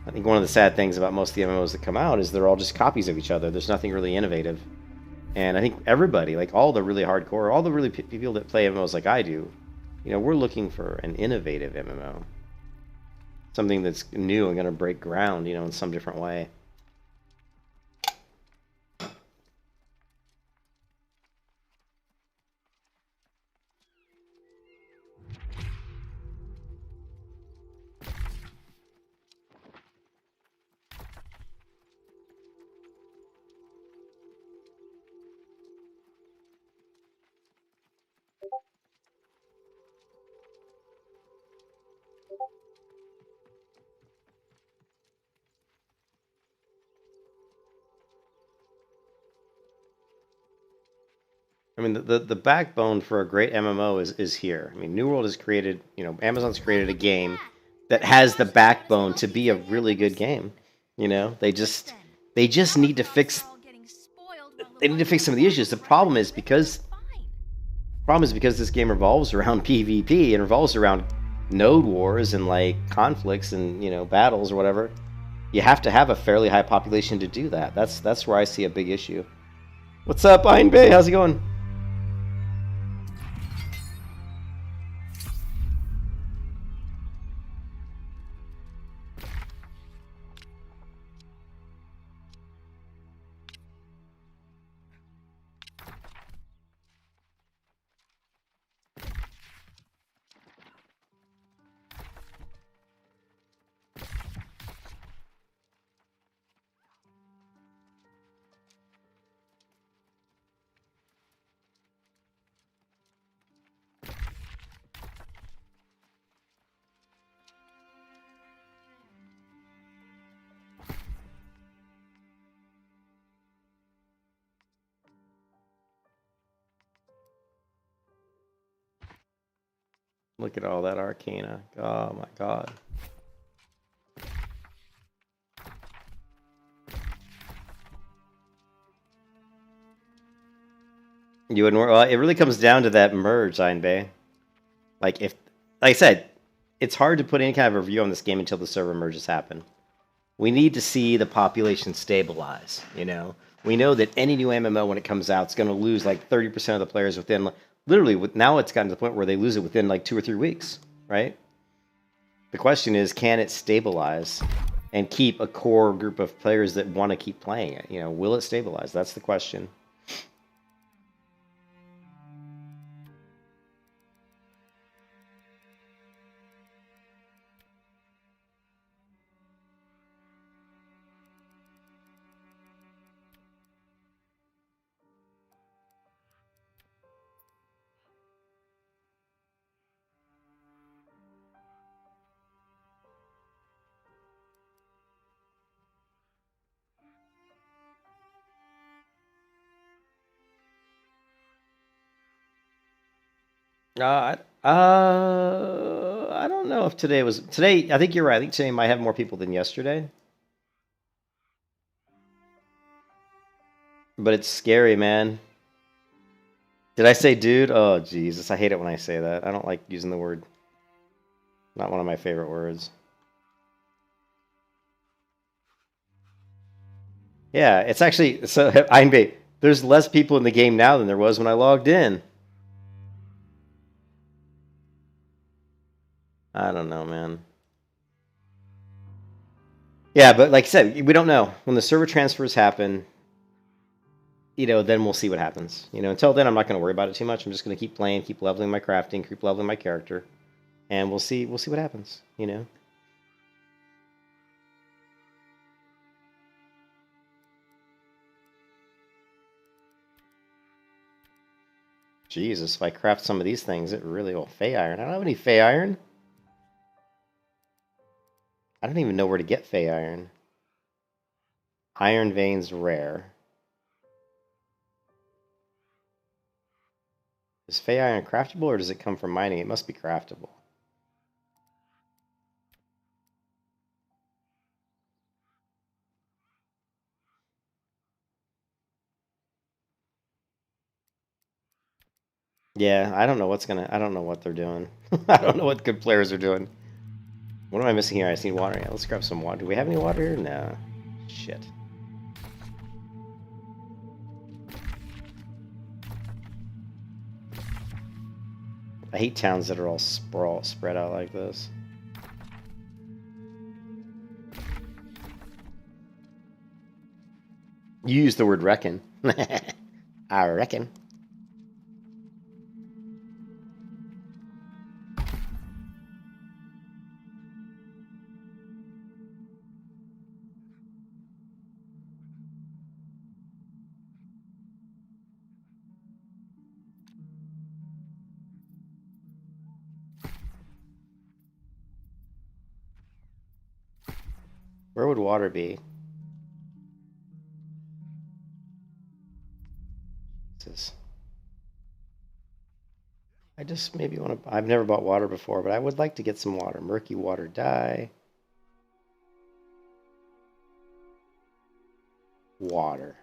I think one of the sad things about most of the MMOs that come out is they're all just copies of each other. There's nothing really innovative. And I think everybody, like all the really hardcore, all the really people that play MMOs like I do, we're looking for an innovative MMO. Something that's new and going to break ground, in some different way. I mean, the backbone for a great MMO is here. I mean, New World has created, Amazon's created a game that has the backbone to be a really good game. They just need to fix some of the issues. The problem is because this game revolves around PvP and revolves around node wars and like conflicts and battles or whatever, you have to have a fairly high population to do that. That's where I see a big issue. What's up, Iron Bay? How's it going? Look at all that arcana. Oh my god. You wouldn't. Well, it really comes down to that merge, Iron Bay. Like I said, it's hard to put any kind of review on this game until the server merges happen. We need to see the population stabilize. We know that any new MMO when it comes out is going to lose like 30% of the players within. Literally, now it's gotten to the point where they lose it within like 2 or 3 weeks, right? The question is, can it stabilize and keep a core group of players that want to keep playing it? Will it stabilize? That's the question. I don't know if today was today. I think you're right. I think today might have more people than yesterday. But it's scary, man. Did I say dude? Oh, Jesus. I hate it when I say that. I don't like using the word. Not one of my favorite words. Yeah, it's actually... So, there's less people in the game now than there was when I logged in. I don't know, man. Yeah, but like I said, we don't know. When the server transfers happen, then we'll see what happens. Until then, I'm not going to worry about it too much. I'm just going to keep playing, keep leveling my crafting, keep leveling my character, and we'll see what happens. Jesus, if I craft some of these things, it really will. Fey iron. I don't have any Fey iron. I don't even know where to get Fey iron. Iron veins rare. Is Fey iron craftable or does it come from mining? It must be craftable. Yeah, I don't know I don't know what they're doing. I don't know what good players are doing. What am I missing here? I just need water. Yeah, let's grab some water. Do we have any water here? No. Shit. I hate towns that are all spread out like this. You use the word reckon. I reckon. Where would water be? Jesus. I just maybe want to... I've never bought water before, but I would like to get some water. Murky water dye. Water.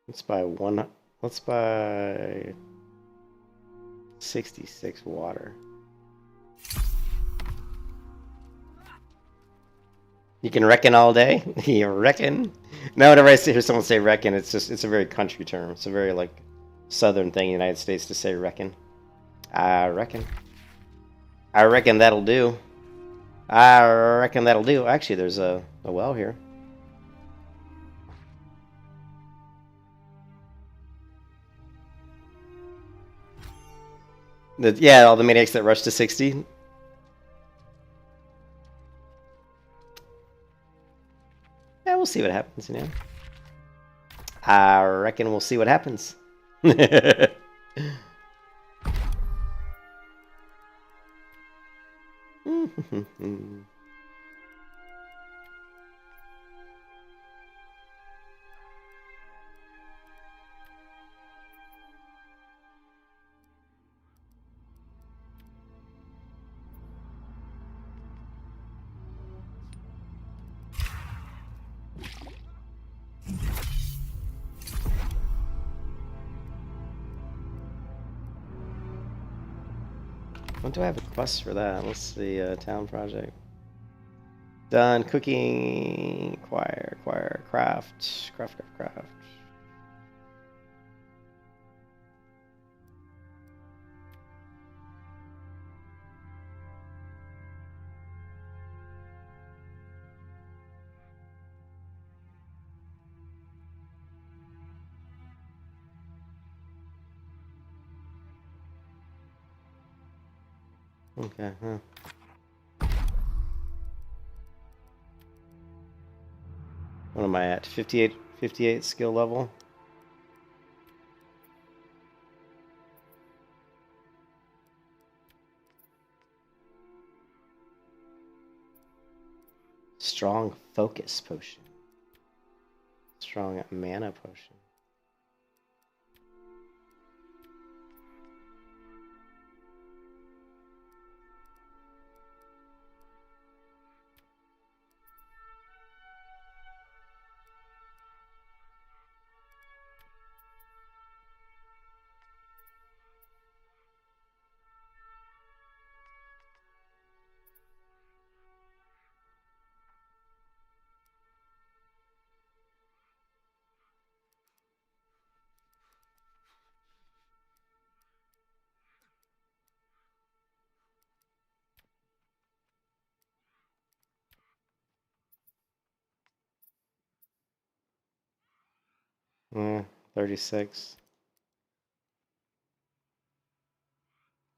Let's buy one. Let's buy 66 water. You can reckon all day. You reckon? No, whenever I hear someone say reckon, it's a very country term. It's a very like southern thing in the United States to say reckon. I reckon. I reckon that'll do. I reckon that'll do. Actually, there's a well here. Yeah, all the maniacs that rush to 60. Yeah, we'll see what happens, you know. I reckon we'll see what happens. When do I have a quest for that? Let's see, town project. Done. Cooking. Acquire. Craft. Craft. Okay, huh. What am I at? 58 skill level? Strong focus potion. Strong mana potion. Yeah, 36.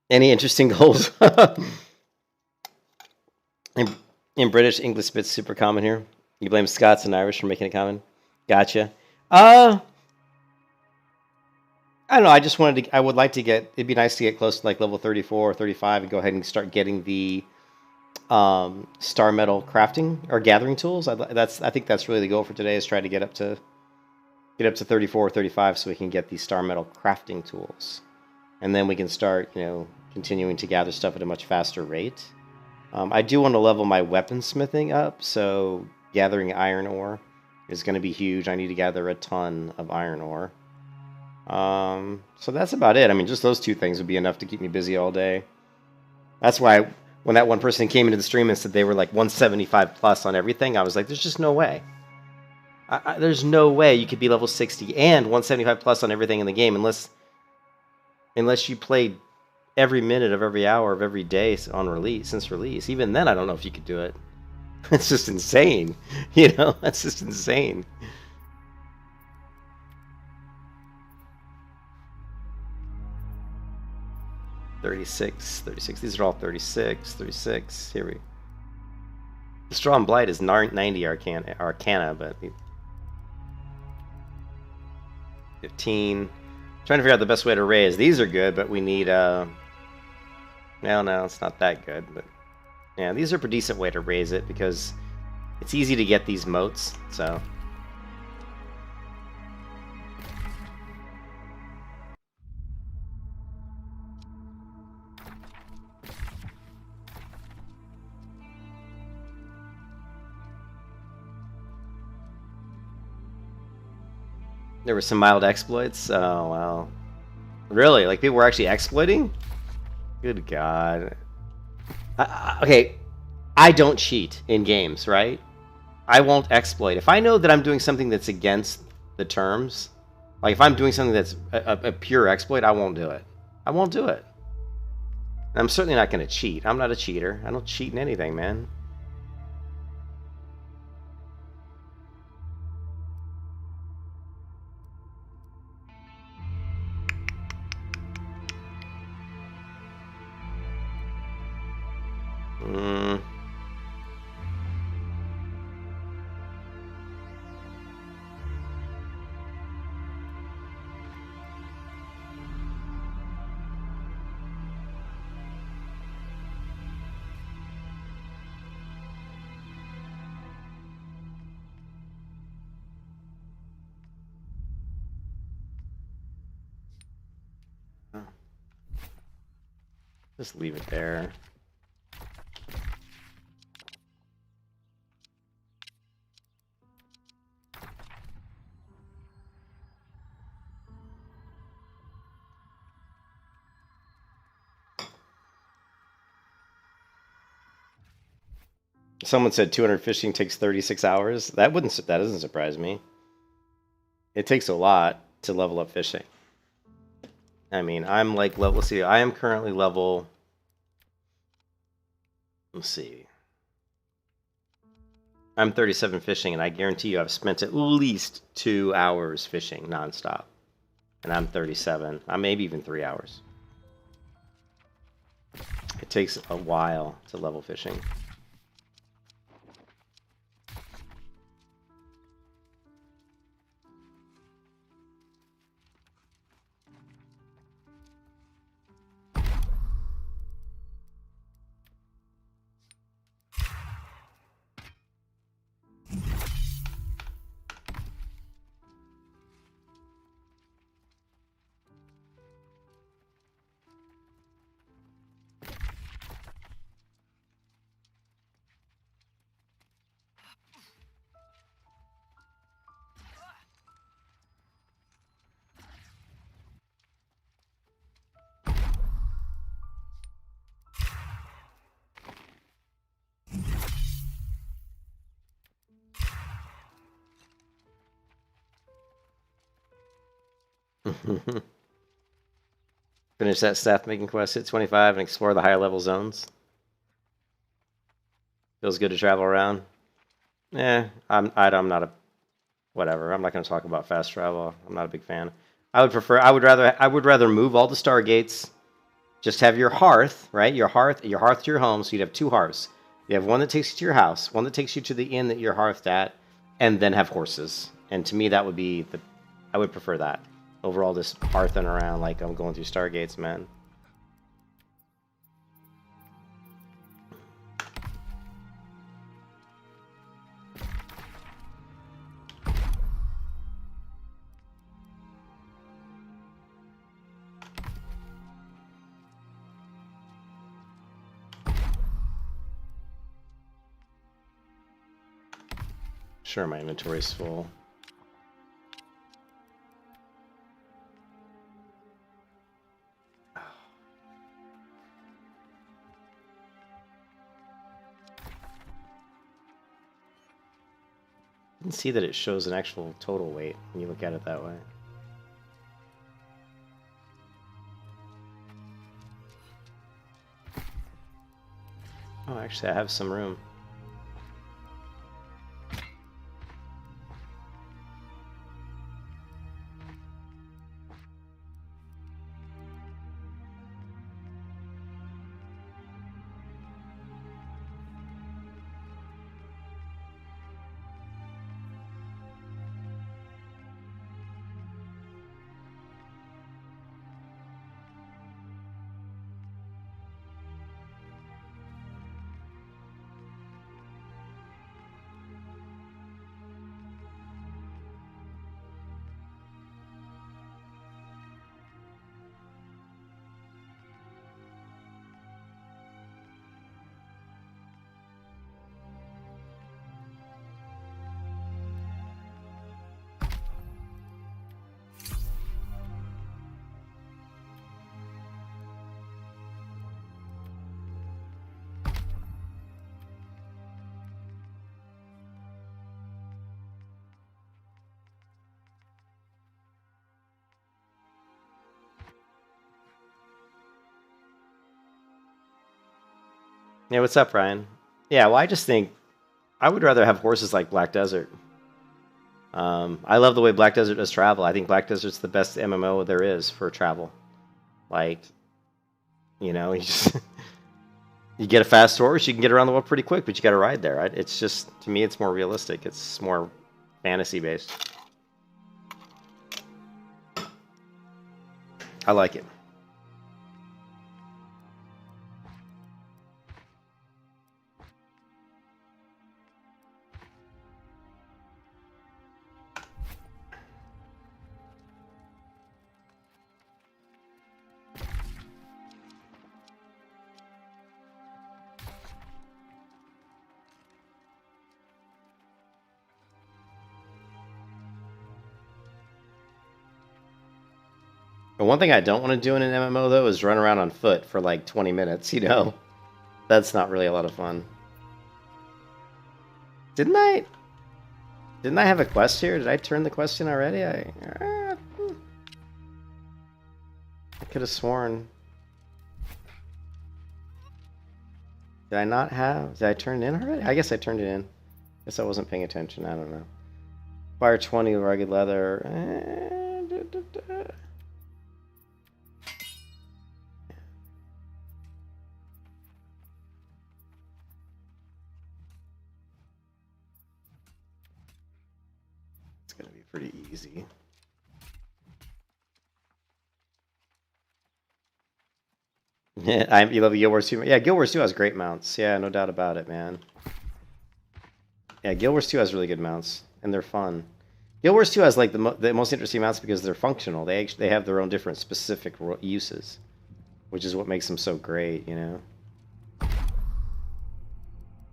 Any interesting goals? in British, English bit's super common here. You blame Scots and Irish for making it common. Gotcha. I don't know. I would like to get. It'd be nice to get close to like level 34 or 35 and go ahead and start getting the star metal crafting or gathering tools. I think that's really the goal for today, is try to get up to 34 or 35 so we can get these star metal crafting tools, and then we can start, continuing to gather stuff at a much faster rate. I do want to level my weaponsmithing up, so gathering iron ore is going to be huge. I need to gather a ton of iron ore. So that's about it. I mean, just those two things would be enough to keep me busy all day. That's why when that one person came into the stream and said they were like 175 plus on everything, I was like, there's just no way. There's no way you could be level 60 and 175 plus on everything in the game unless you played every minute of every hour of every day since release. Even then, I don't know if you could do it. It's just insane. That's just insane. $36. These are all 36. Here we. The Straw and Blight is 90 arcana, but 15. Trying to figure out the best way to raise. These are good, but we need no, it's not that good, but yeah, these are a pretty decent way to raise it because it's easy to get these moats, so. There were some mild exploits. Oh, wow. Really? Like, people were actually exploiting? Good God. Okay, I don't cheat in games, right? I won't exploit. If I know that I'm doing something that's against the terms, like if I'm doing something that's a pure exploit, I won't do it. I won't do it. And I'm certainly not going to cheat. I'm not a cheater. I don't cheat in anything, man. Just leave it there. Someone said 200 fishing takes 36 hours. That doesn't surprise me. It takes a lot to level up fishing. I mean, I'm like, let's see, I am currently level, let's see. I'm 37 fishing, and I guarantee you I've spent at least 2 hours fishing nonstop. And I'm 37. Maybe even 3 hours. It takes a while to level fishing. Finish that staff making quest, hit 25, and explore the higher level zones. Feels good to travel around. I'm not a whatever. I'm not going to talk about fast travel. I'm not a big fan. I would rather move all the stargates. Just have your hearth, right? Your hearth to your home, so you'd have 2 hearths. You have one that takes you to your house, one that takes you to the inn that you're hearthed at, and then have horses. And to me, that would be I would prefer that over all this hearthing around like I'm going through stargates, man. Sure, my inventory's full. You can see that it shows an actual total weight when you look at it that way. Oh, actually, I have some room. Yeah, what's up, Ryan? Yeah, well, I just think I would rather have horses like Black Desert. I love the way Black Desert does travel. I think Black Desert's the best MMO there is for travel. Like, you know, you just you get a fast horse, you can get around the world pretty quick, but you got to ride there. Right? It's just, to me, it's more realistic. It's more fantasy based. I like it. But one thing I don't want to do in an MMO, though, is run around on foot for like 20 minutes, you know? That's not really a lot of fun. Didn't I have a quest here? Did I turn the quest in already? I could have sworn. Did I not have? Did I turn it in already? I guess I turned it in. Guess I wasn't paying attention. I don't know. Fire 20 rugged leather. It's gonna be pretty easy. Yeah, you love Guild Wars 2. Yeah, Guild Wars 2 has great mounts. Yeah, no doubt about it, man. Yeah, Guild Wars 2 has really good mounts, and they're fun. Guild Wars 2 has like the most interesting mounts because they're functional. They have their own different specific uses, which is what makes them so great, you know.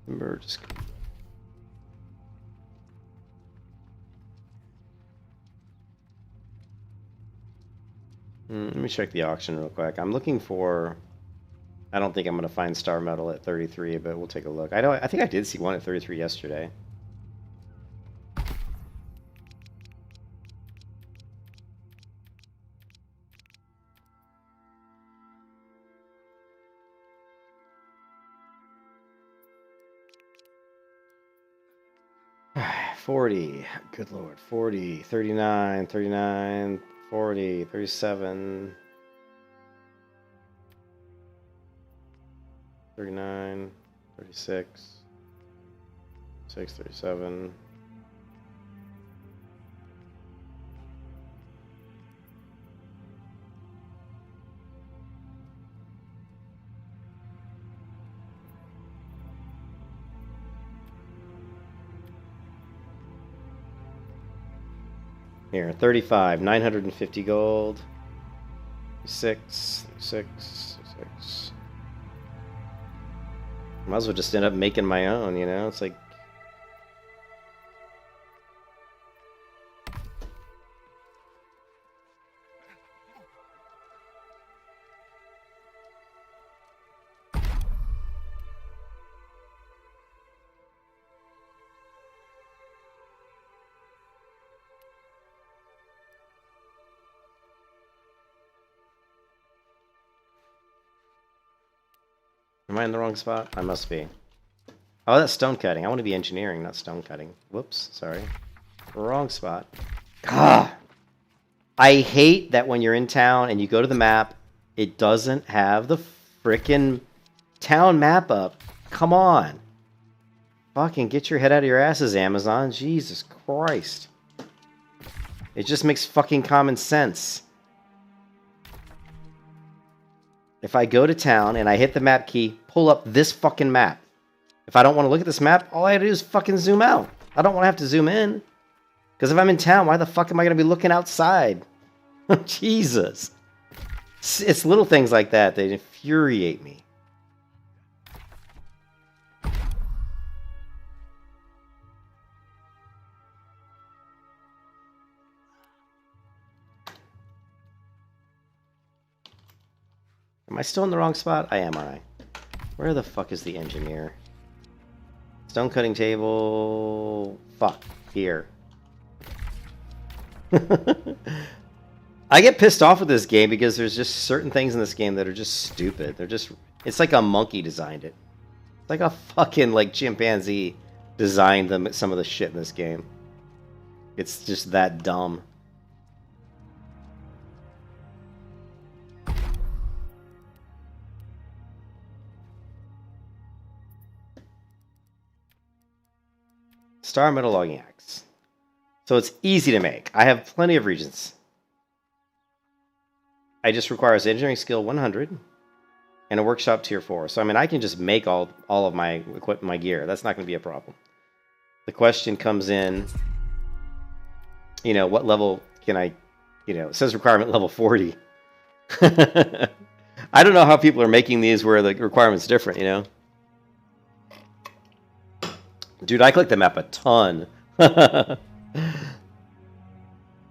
Remember, just let me check the auction real quick. I'm looking for. I don't think I'm going to find Star Metal at 33, but we'll take a look. I think I did see one at 33 yesterday. $40. Good lord. $40, $39, $39, $40, $37. $39, $36, $6, $37. Here, 35, 950 gold. 6, 6, 6. Might as well just end up making my own, you know? It's like... Am I in the wrong spot? I must be. Oh, that's stone cutting. I want to be engineering, not stone cutting. Whoops, sorry. Wrong spot. Ah! I hate that when you're in town and you go to the map, it doesn't have the frickin' town map up. Come on. Fucking get your head out of your asses, Amazon. Jesus Christ. It just makes fucking common sense. If I go to town and I hit the map key, pull up this fucking map. If I don't want to look at this map, all I have to do is fucking zoom out. I don't want to have to zoom in. Because if I'm in town, why the fuck am I going to be looking outside? Jesus. It's little things like that that infuriate me. Am I still in the wrong spot? I am, alright. Where the fuck is the engineer? Stone cutting table... Fuck. Here. I get pissed off with this game because there's just certain things in this game that are just stupid. They're just... It's like a monkey designed it. It's like a fucking like chimpanzee designed some of the shit in this game. It's just that dumb. Star metal logging axe. So it's easy to make. I have plenty of regions. I just requires engineering skill 100 and a workshop tier 4. So I mean I can just make all of my equipment, my gear. That's not going to be a problem. The question comes in, you know, what level can I, you know, it says requirement level 40. I don't know how people are making these where the requirement's different, you know. Dude, I click the map a ton.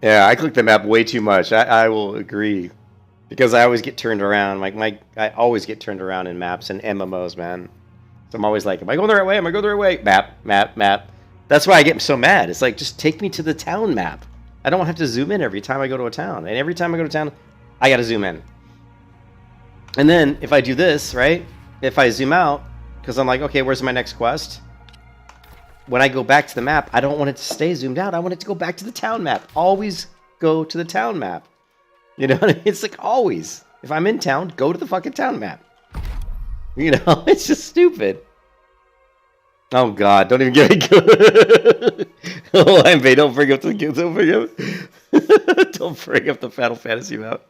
Yeah, I click the map way too much. I will agree. Because I always get turned around. I always get turned around in maps and MMOs, man. So I'm always like, am I going the right way? Am I going the right way? Map, map, map. That's why I get so mad. It's like, just take me to the town map. I don't have to zoom in every time I go to a town. And every time I go to town, I got to zoom in. And then if I do this, right? If I zoom out, because I'm like, okay, where's my next quest? When I go back to the map, I don't want it to stay zoomed out. I want it to go back to the town map. Always go to the town map. You know what I mean? It's like always. If I'm in town, go to the fucking town map. You know, it's just stupid. Oh God, don't even get me good. Oh, don't bring up the don't bring up the Final Fantasy map.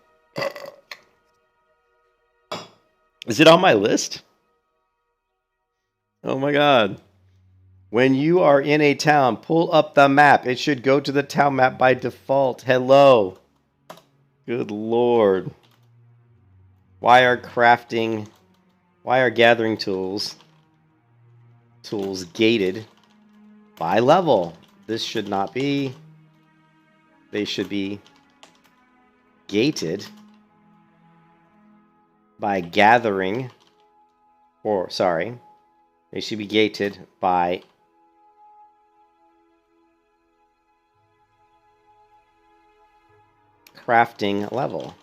Is it on my list? Oh my God. When you are in a town, pull up the map. It should go to the town map by default. Hello. Good Lord. Why are gathering tools gated by level? This should not be. They should be gated by gathering, or sorry, they should be gated by crafting level.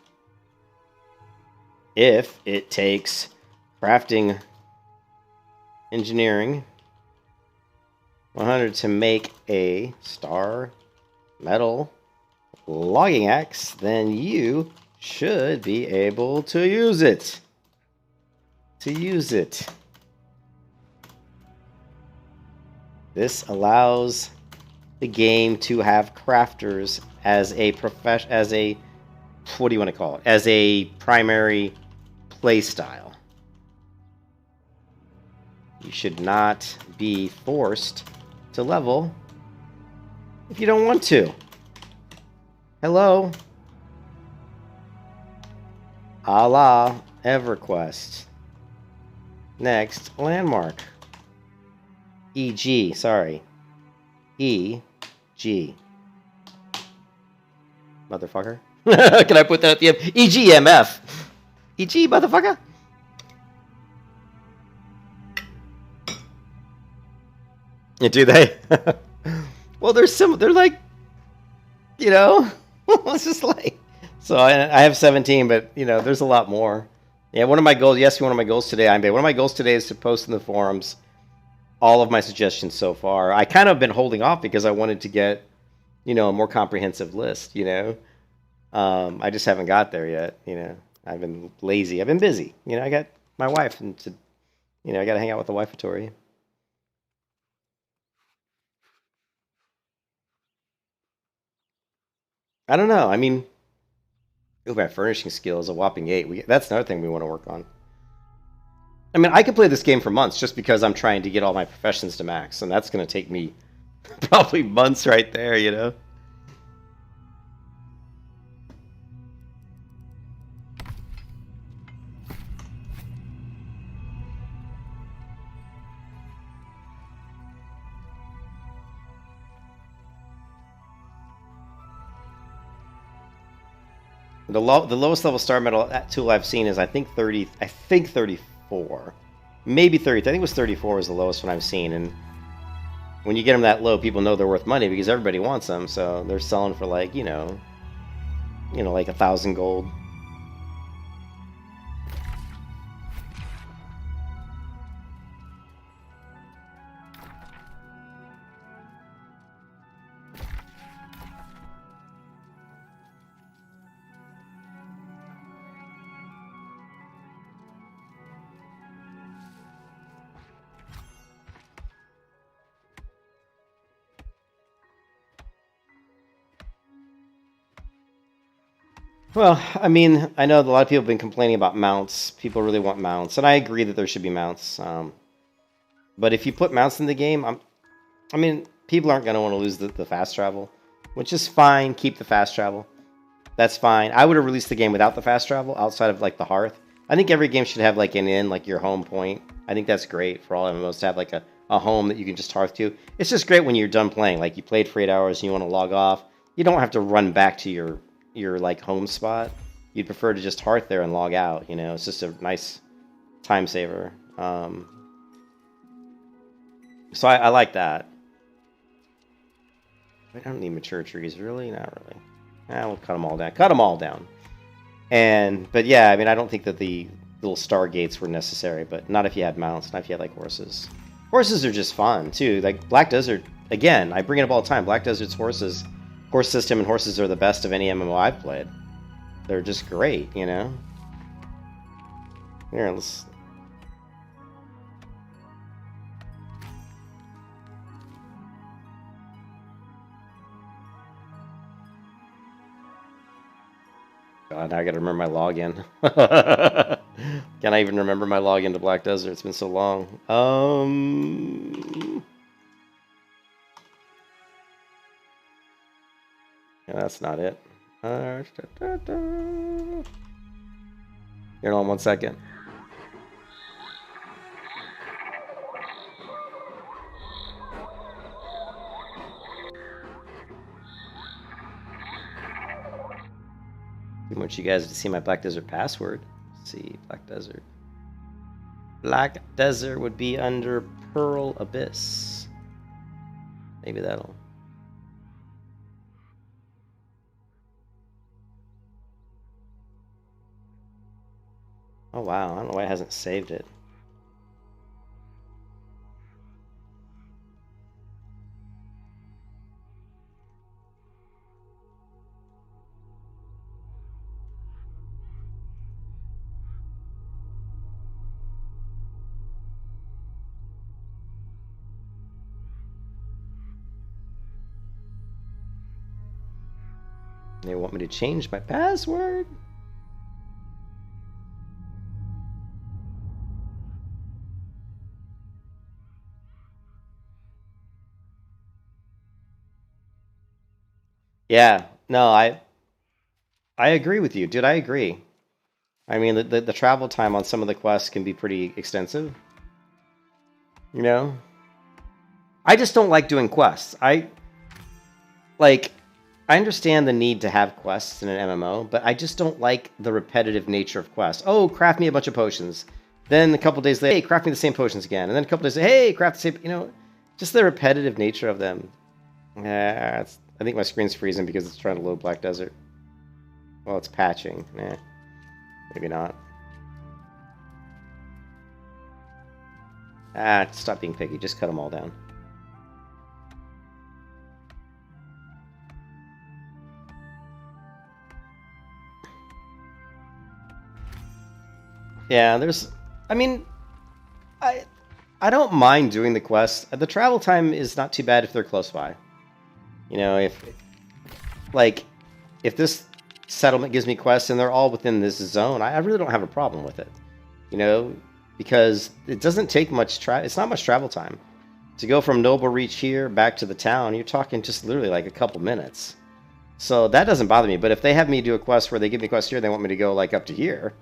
If it takes crafting engineering 100 to make a star metal logging axe, then you should be able to use it. This allows the game to have crafters as a what do you want to call it? As a primary play style. You should not be forced to level if you don't want to. Hello. A la EverQuest. Next, landmark. EG, sorry. EG. Motherfucker. Can I put that at the end? EGMF. EG, motherfucker. Do they? Well, they're like, you know, it's just like, so I have 17, but, you know, there's a lot more. Yeah, one of my goals today, one of my goals today is to post in the forums all of my suggestions so far. I kind of been holding off because I wanted to get, you know, a more comprehensive list, you know. I just haven't got there yet, you know. I've been lazy. I've been busy. You know, I got my wife, and you know, I got to hang out with the wifeatory. I don't know. I mean, my furnishing skill is a whopping 8. That's another thing we want to work on. I mean, I could play this game for months just because I'm trying to get all my professions to max, and that's going to take me probably months right there, you know? The lowest level star metal tool I've seen is I think 34, maybe 30. I think it was 34 is the lowest one I've seen. And when you get them that low, people know they're worth money because everybody wants them. So they're selling for like you know, like 1,000 gold. Well, I mean, I know that a lot of people have been complaining about mounts. People really want mounts, and I agree that there should be mounts. But if you put mounts in the game, I mean, people aren't going to want to lose the fast travel, which is fine. Keep the fast travel. That's fine. I would have released the game without the fast travel outside of like the hearth. I think every game should have like an inn, like your home point. I think that's great for all MMOs to have like a home that you can just hearth to. It's just great when you're done playing. Like you played for 8 hours and you want to log off. You don't have to run back to your like home spot. You'd prefer to just hearth there and log out. You know, it's just a nice time saver. So I like that. I don't need mature trees, really? Not really. We'll cut them all down. Cut them all down. But yeah, I mean, I don't think that the little star gates were necessary, but not if you had mounts, not if you had like horses. Horses are just fun too. Like Black Desert, again, I bring it up all the time. Black Desert's horse system and horses are the best of any MMO I've played. They're just great, you know? Here, let's... God, now I gotta remember my login. Can I even remember my login to Black Desert? It's been so long. Yeah, that's not it. Hold on 1 second. I want you guys to see my Black Desert password. Let's see, Black Desert. Black Desert would be under Pearl Abyss. Maybe that'll... Oh wow, I don't know why it hasn't saved it. They want me to change my password? Yeah, no, I agree with you, dude. I agree. I mean, the travel time on some of the quests can be pretty extensive. You know? I just don't like doing quests. I understand the need to have quests in an MMO, but I just don't like the repetitive nature of quests. Oh, craft me a bunch of potions. Then a couple days later, hey, craft me the same potions again. And then a couple days later, hey, craft the same, you know, just the repetitive nature of them. I think my screen's freezing because it's trying to load Black Desert. Well, it's patching. Maybe not. Stop being picky. Just cut them all down. Yeah, I mean, I don't mind doing the quest. The travel time is not too bad if they're close by. You know, if this settlement gives me quests and they're all within this zone, I really don't have a problem with it. You know, because it doesn't take much it's not much travel time. To go from Noble Reach here back to the town, you're talking just literally like a couple minutes. So that doesn't bother me. But if they have me do a quest where they give me a quest here, they want me to go like up to here.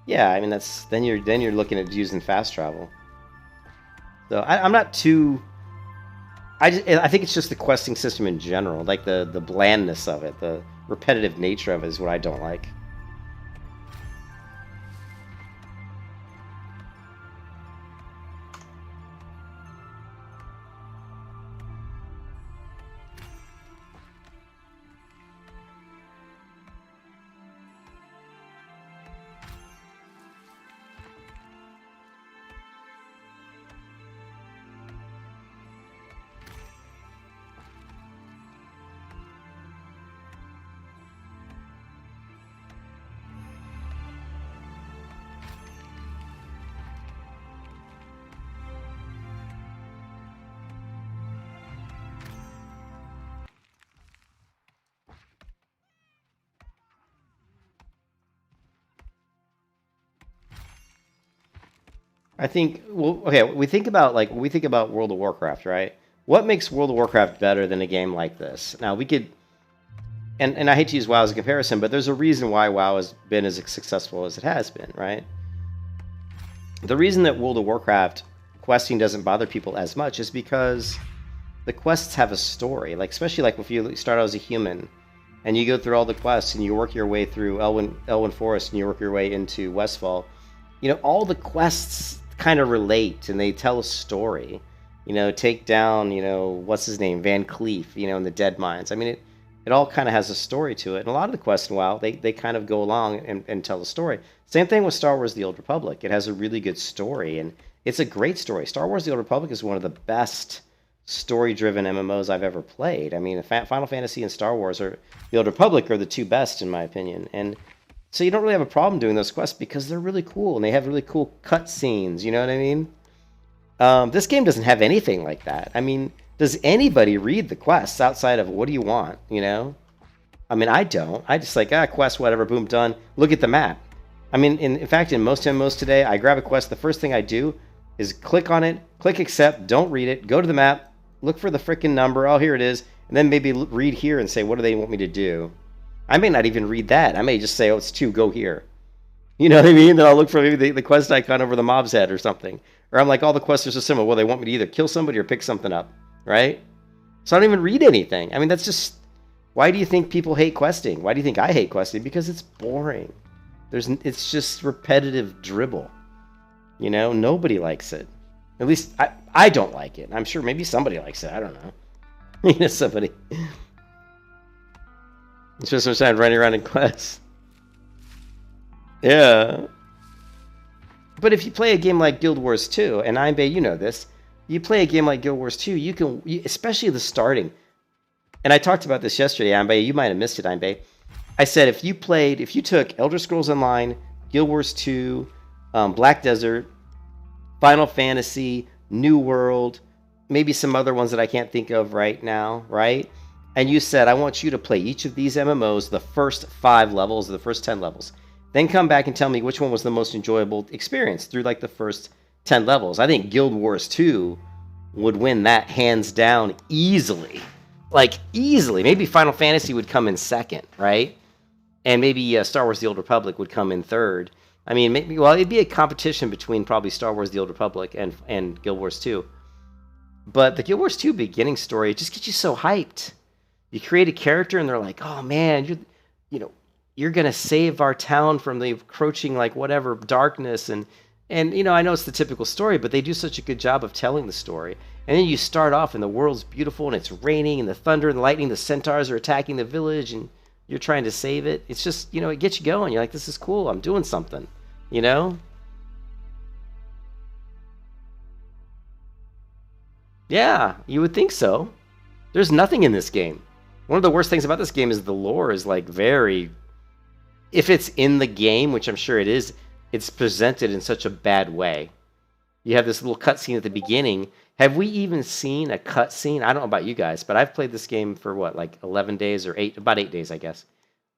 Yeah, I mean then you're looking at using fast travel. So I'm not too. I think it's just the questing system in general, like the blandness of it, the repetitive nature of it is what I don't like. I think, well, okay, we think about World of Warcraft, right? What makes World of Warcraft better than a game like this? Now we could, and I hate to use WoW as a comparison, but there's a reason why WoW has been as successful as it has been, right? The reason that World of Warcraft questing doesn't bother people as much is because the quests have a story. Like, especially like if you start out as a human and you go through all the quests and you work your way through Elwyn Forest and you work your way into Westfall, all the quests kind of relate and they tell a story. Take down, what's his name, Van Cleef, in the Dead Mines. I mean, it all kind of has a story to it. And a lot of the quests in WoW, they kind of go along and tell a story. Same thing with Star Wars The Old Republic. It has a really good story, and it's a great story. Star Wars The Old Republic is one of the best story-driven MMOs I've ever played. I mean, Final Fantasy and Star Wars or The Old Republic are the two best, in my opinion. And so you don't really have a problem doing those quests because they're really cool, and they have really cool cutscenes, you know what I mean? This game doesn't have anything like that. I mean, does anybody read the quests outside of what do you want, I mean, I don't. I just quest, whatever, boom, done. Look at the map. I mean, in fact, in most MMOs today, I grab a quest. The first thing I do is click on it, click accept, don't read it, go to the map, look for the freaking number. Oh, here it is. And then maybe read here and say, what do they want me to do? I may not even read that. I may just say, oh, it's 2, go here. You know what I mean? Then I'll look for maybe the quest icon over the mob's head or something. Or I'm like, all the quests are so similar. Well, they want me to either kill somebody or pick something up, right? So I don't even read anything. I mean, that's just... Why do you think people hate questing? Why do you think I hate questing? Because it's boring. It's just repetitive dribble. Nobody likes it. At least I don't like it. I'm sure maybe somebody likes it. I don't know. Somebody. It's just some time running around in quests. Yeah. But if you play a game like Guild Wars 2, and Einbay, you know this, you play a game like Guild Wars 2, especially the starting. And I talked about this yesterday, Einbay. You might have missed it, Einbay. I said if you took Elder Scrolls Online, Guild Wars 2, Black Desert, Final Fantasy, New World, maybe some other ones that I can't think of right now, right? And you said, I want you to play each of these MMOs, the first 5 levels, or the first 10 levels. Then come back and tell me which one was the most enjoyable experience through like the first 10 levels. I think Guild Wars 2 would win that hands down easily. Like, easily. Maybe Final Fantasy would come in second, right? And maybe Star Wars The Old Republic would come in third. I mean, it'd be a competition between probably Star Wars The Old Republic and Guild Wars 2. But the Guild Wars 2 beginning story just gets you so hyped. You create a character and they're like, oh man, you're going to save our town from the approaching, like, whatever, darkness. And I know it's the typical story, but they do such a good job of telling the story. And then you start off and the world's beautiful and it's raining and the thunder and the lightning, the centaurs are attacking the village and you're trying to save it. It's just, it gets you going. You're like, this is cool. I'm doing something, Yeah, you would think so. There's nothing in this game. One of the worst things about this game is the lore is like very... If it's in the game, which I'm sure it is, it's presented in such a bad way. You have this little cutscene at the beginning. Have we even seen a cutscene? I don't know about you guys, but I've played this game for what, like 11 days or about 8 days, I guess.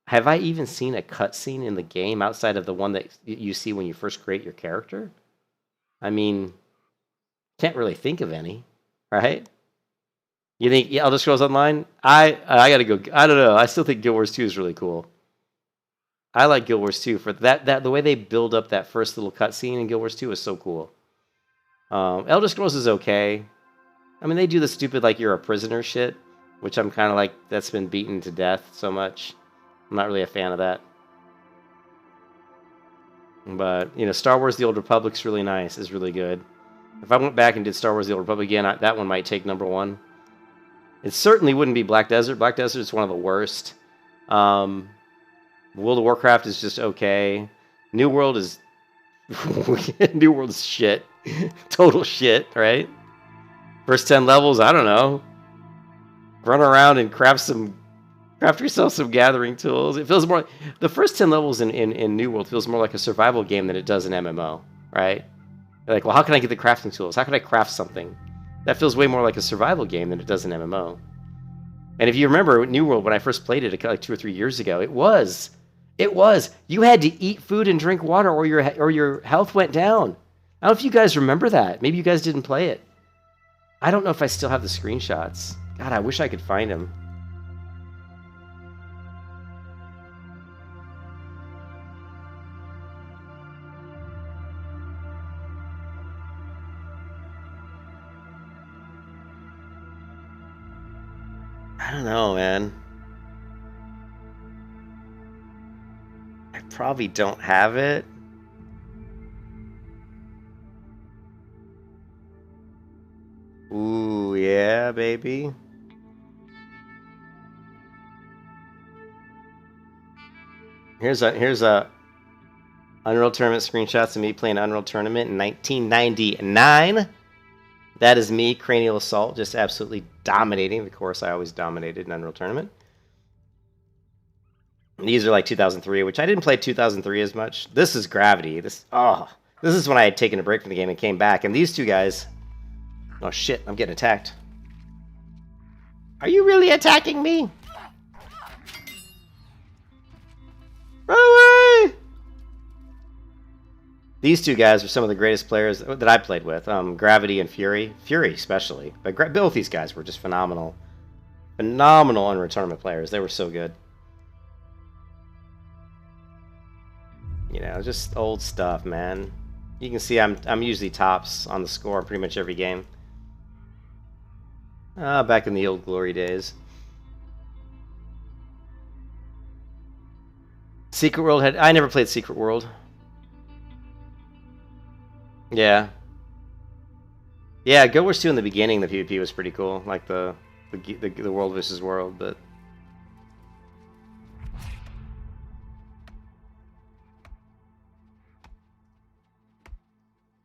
Have I even seen a cutscene in the game outside of the one that you see when you first create your character? I mean, can't really think of any, right? You think Elder Scrolls Online? I gotta go. I don't know. I still think Guild Wars 2 is really cool. I like Guild Wars 2 for that. The way they build up that first little cutscene in Guild Wars 2 is so cool. Elder Scrolls is okay. I mean, they do the stupid, like, you're a prisoner shit, which I'm kind of like, that's been beaten to death so much. I'm not really a fan of that. But, Star Wars The Old Republic's really nice. It's really good. If I went back and did Star Wars The Old Republic again, that one might take number 1. It certainly wouldn't be Black Desert. Black Desert is one of the worst. World of Warcraft is just okay. New World is shit. Total shit, right? First 10 levels, I don't know. Run around and craft yourself some gathering tools. It feels more... The first 10 levels in New World feels more like a survival game than it does an MMO, right? You're like, well, how can I get the crafting tools? How can I craft something? That feels way more like a survival game than it does an MMO. And if you remember New World, when I first played it like 2 or 3 years ago, it was. You had to eat food and drink water or your health went down. I don't know if you guys remember that. Maybe you guys didn't play it. I don't know if I still have the screenshots. God, I wish I could find them. I don't know, man. I probably don't have it. Ooh, yeah, baby. Here's a Unreal Tournament screenshots of me playing Unreal Tournament in 1999. That is me, Cranial Assault, just absolutely dominating. Of course, I always dominated in Unreal Tournament. And these are like 2003, which I didn't play 2003 as much. This is Gravity. This is when I had taken a break from the game and came back. And these two guys... Oh shit, I'm getting attacked. Are you really attacking me? Run away! These two guys are some of the greatest players that I played with. Gravity and Fury. Fury especially. But both these guys were just phenomenal. Phenomenal Unreal Tournament players. They were so good. You know, just old stuff, man. You can see I'm usually tops on the score in pretty much every game. Back in the old glory days. Secret World I never played Secret World. Yeah. Yeah, Guild Wars 2 in the beginning, the PvP was pretty cool. Like the world versus world, but...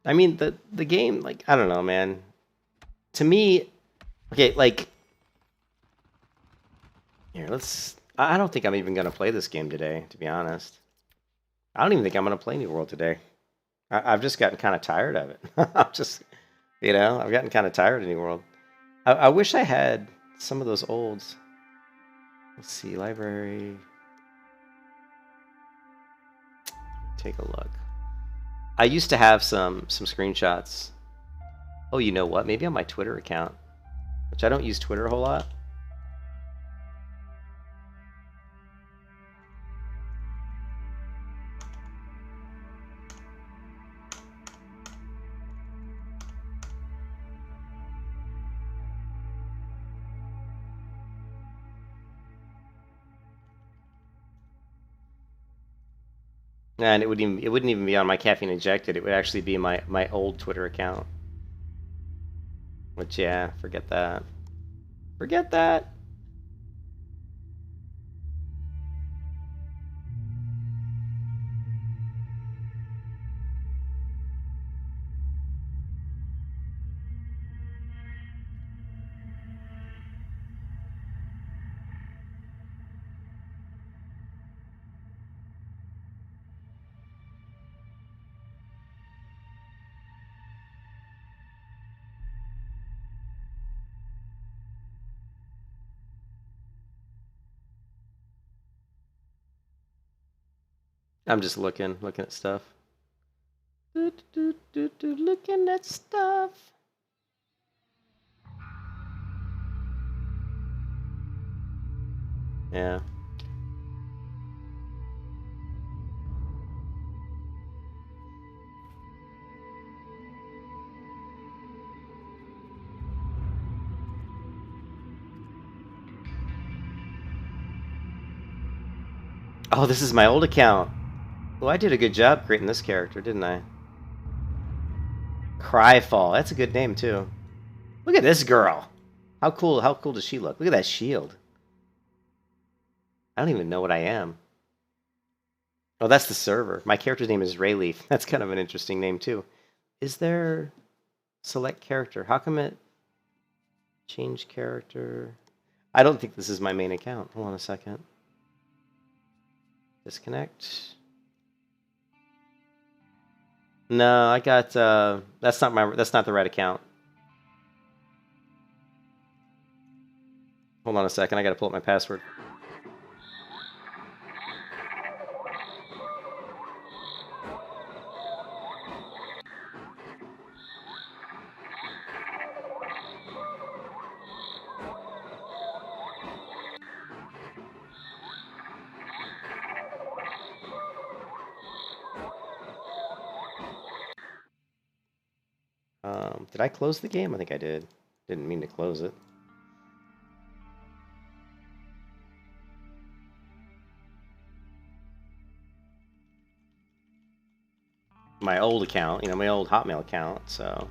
I mean, the game, like, I don't know, man. To me... Okay, like... Here, let's... I don't think I'm even going to play this game today, to be honest. I don't even think I'm going to play New World today. I've just gotten kind of tired of it. I'm just... You know, I've gotten kind of tired of New World. I wish I had some of those olds. Let's see, library... Take a look. I used to have some screenshots. Oh, you know what? Maybe on my Twitter account, which I don't use Twitter a whole lot. And it wouldn't even be on my Caffeine Injected. It would actually be my old Twitter account. Which, yeah, forget that. Forget that. I'm just looking at stuff. Looking at stuff. Yeah. Oh, this is my old account. Well, I did a good job creating this character, didn't I? Cryfall. That's a good name, too. Look at this girl. How cool does she look? Look at that shield. I don't even know what I am. Oh, that's the server. My character's name is Rayleaf. That's kind of an interesting name, too. Is there... Select character. How come it... Change character... I don't think this is my main account. Hold on a second. Disconnect. No, I got that's not the right account. Hold on a second, I gotta pull up my password. Did I close the game? I think I did. Didn't mean to close it. My old account, you know, my old Hotmail account, so.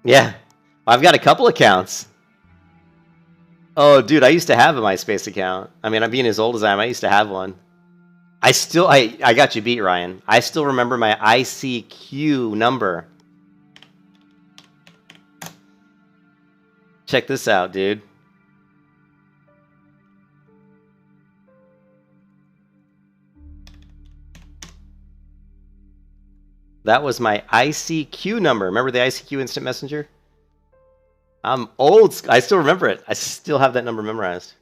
Yeah, I've got a couple accounts. Oh, dude, I used to have a MySpace account. I mean, I'm being as old as I am. I used to have one. I got you beat, Ryan. I still remember my ICQ number. Check this out, dude. That was my ICQ number. Remember the ICQ Instant Messenger? I'm old. I still remember it. I still have that number memorized.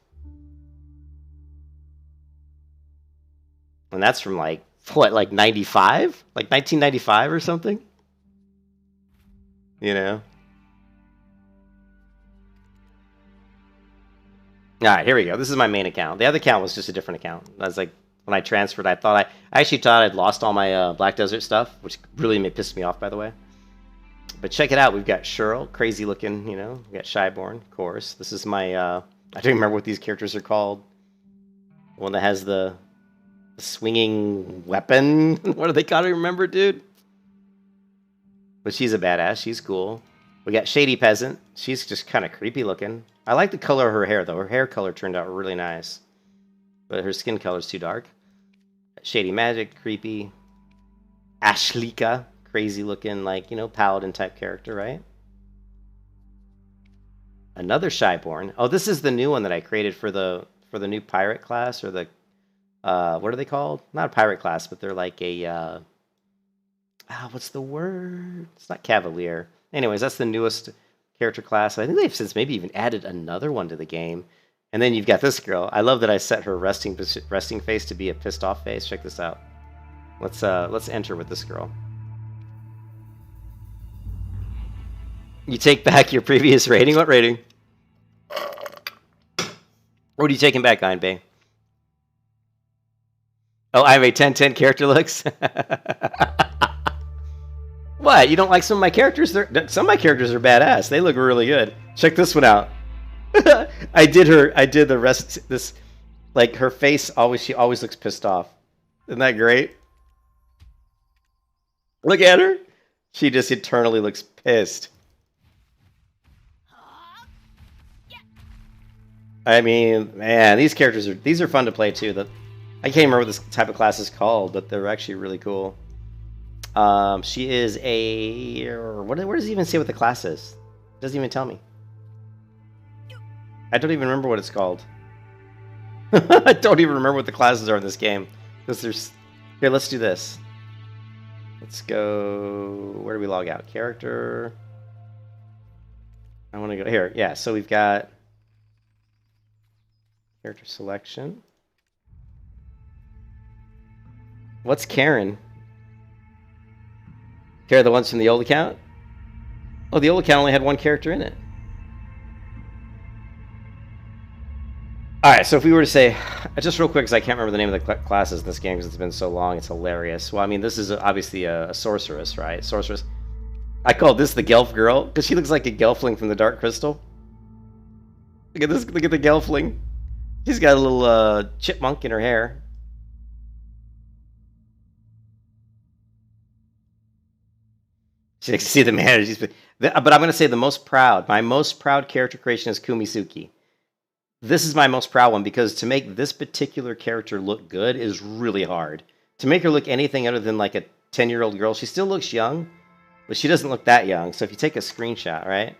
And that's from like, what, like 95? Like 1995 or something? You know? All right, here we go. This is my main account. The other account was just a different account. I was like, when I transferred, I actually thought I'd lost all my Black Desert stuff, which really pissed me off, by the way. But check it out. We've got Cheryl, crazy looking, you know. We got Shyborn, of course. This is my, I don't even remember what these characters are called. The one that has the swinging weapon. What do they call it? Remember, dude? But she's a badass. She's cool. We got Shady Peasant. She's just kind of creepy looking. I like the color of her hair, though. Her hair color turned out really nice. But her skin color's too dark. Shady Magic, creepy. Ashlika, crazy looking, like, you know, paladin type character, right? Another Shyborn. Oh, this is the new one that I created for the new pirate class, or the what are they called? Not a pirate class, but they're like a what's the word? It's not Cavalier. Anyways, that's the newest character class. I think they've since maybe even added another one to the game. And then you've got this girl. I love that I set her resting face to be a pissed off face. Check this out. Let's enter with this girl. You take back your previous rating. What rating? What are you taking back, Einbay? Oh, I have a 10/10 character looks. What? You don't like some of my characters? Some of my characters are badass. They look really good. Check this one out. I did the rest. This, like, her face she always looks pissed off. Isn't that great? Look at her. She just eternally looks pissed. I mean, man, these characters are fun to play too. I can't remember what this type of class is called, but they're actually really cool. She is where does it even say what the class is? It doesn't even tell me. I don't even remember what it's called. I don't even remember what the classes are in this game. Because here, let's do this. Let's go, where do we log out? Character. I want to go here. Yeah, so we've got character selection. What's Karen? Karen, the ones from the old account? Oh, the old account only had one character in it. Alright, so if we were to say, just real quick, because I can't remember the name of the classes in this game because it's been so long, it's hilarious. Well, I mean, this is obviously a sorceress, right? Sorceress. I call this the Gelf girl, because she looks like a Gelfling from the Dark Crystal. Look at this, look at the Gelfling. She's got a little chipmunk in her hair. You see the manager. But I'm going to say my most proud character creation is Kumisuki. This is my most proud one because to make this particular character look good is really hard. To make her look anything other than like a 10-year-old girl, she still looks young, but she doesn't look that young. So if you take a screenshot, right?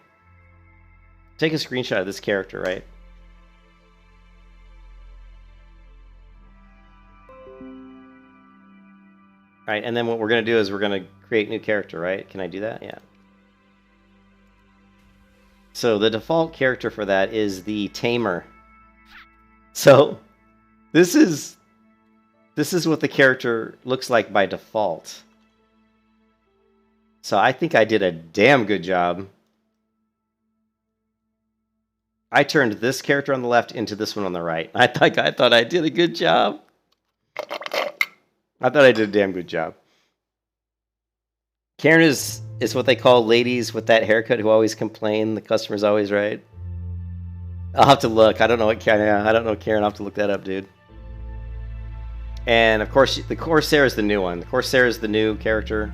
Take a screenshot of this character, right? Right, and then what we're going to do is we're going to create new character, right? Can I do that? Yeah. So the default character for that is the Tamer. So this is what the character looks like by default. So I think I did a damn good job. I turned this character on the left into this one on the right. I thought I did a good job. I thought I did a damn good job. Karen is what they call ladies with that haircut who always complain. The customer's always right. I'll have to look. I don't know what Karen. I don't know Karen. I'll have to look that up, dude. And of course, the Corsair is the new one. The Corsair is the new character.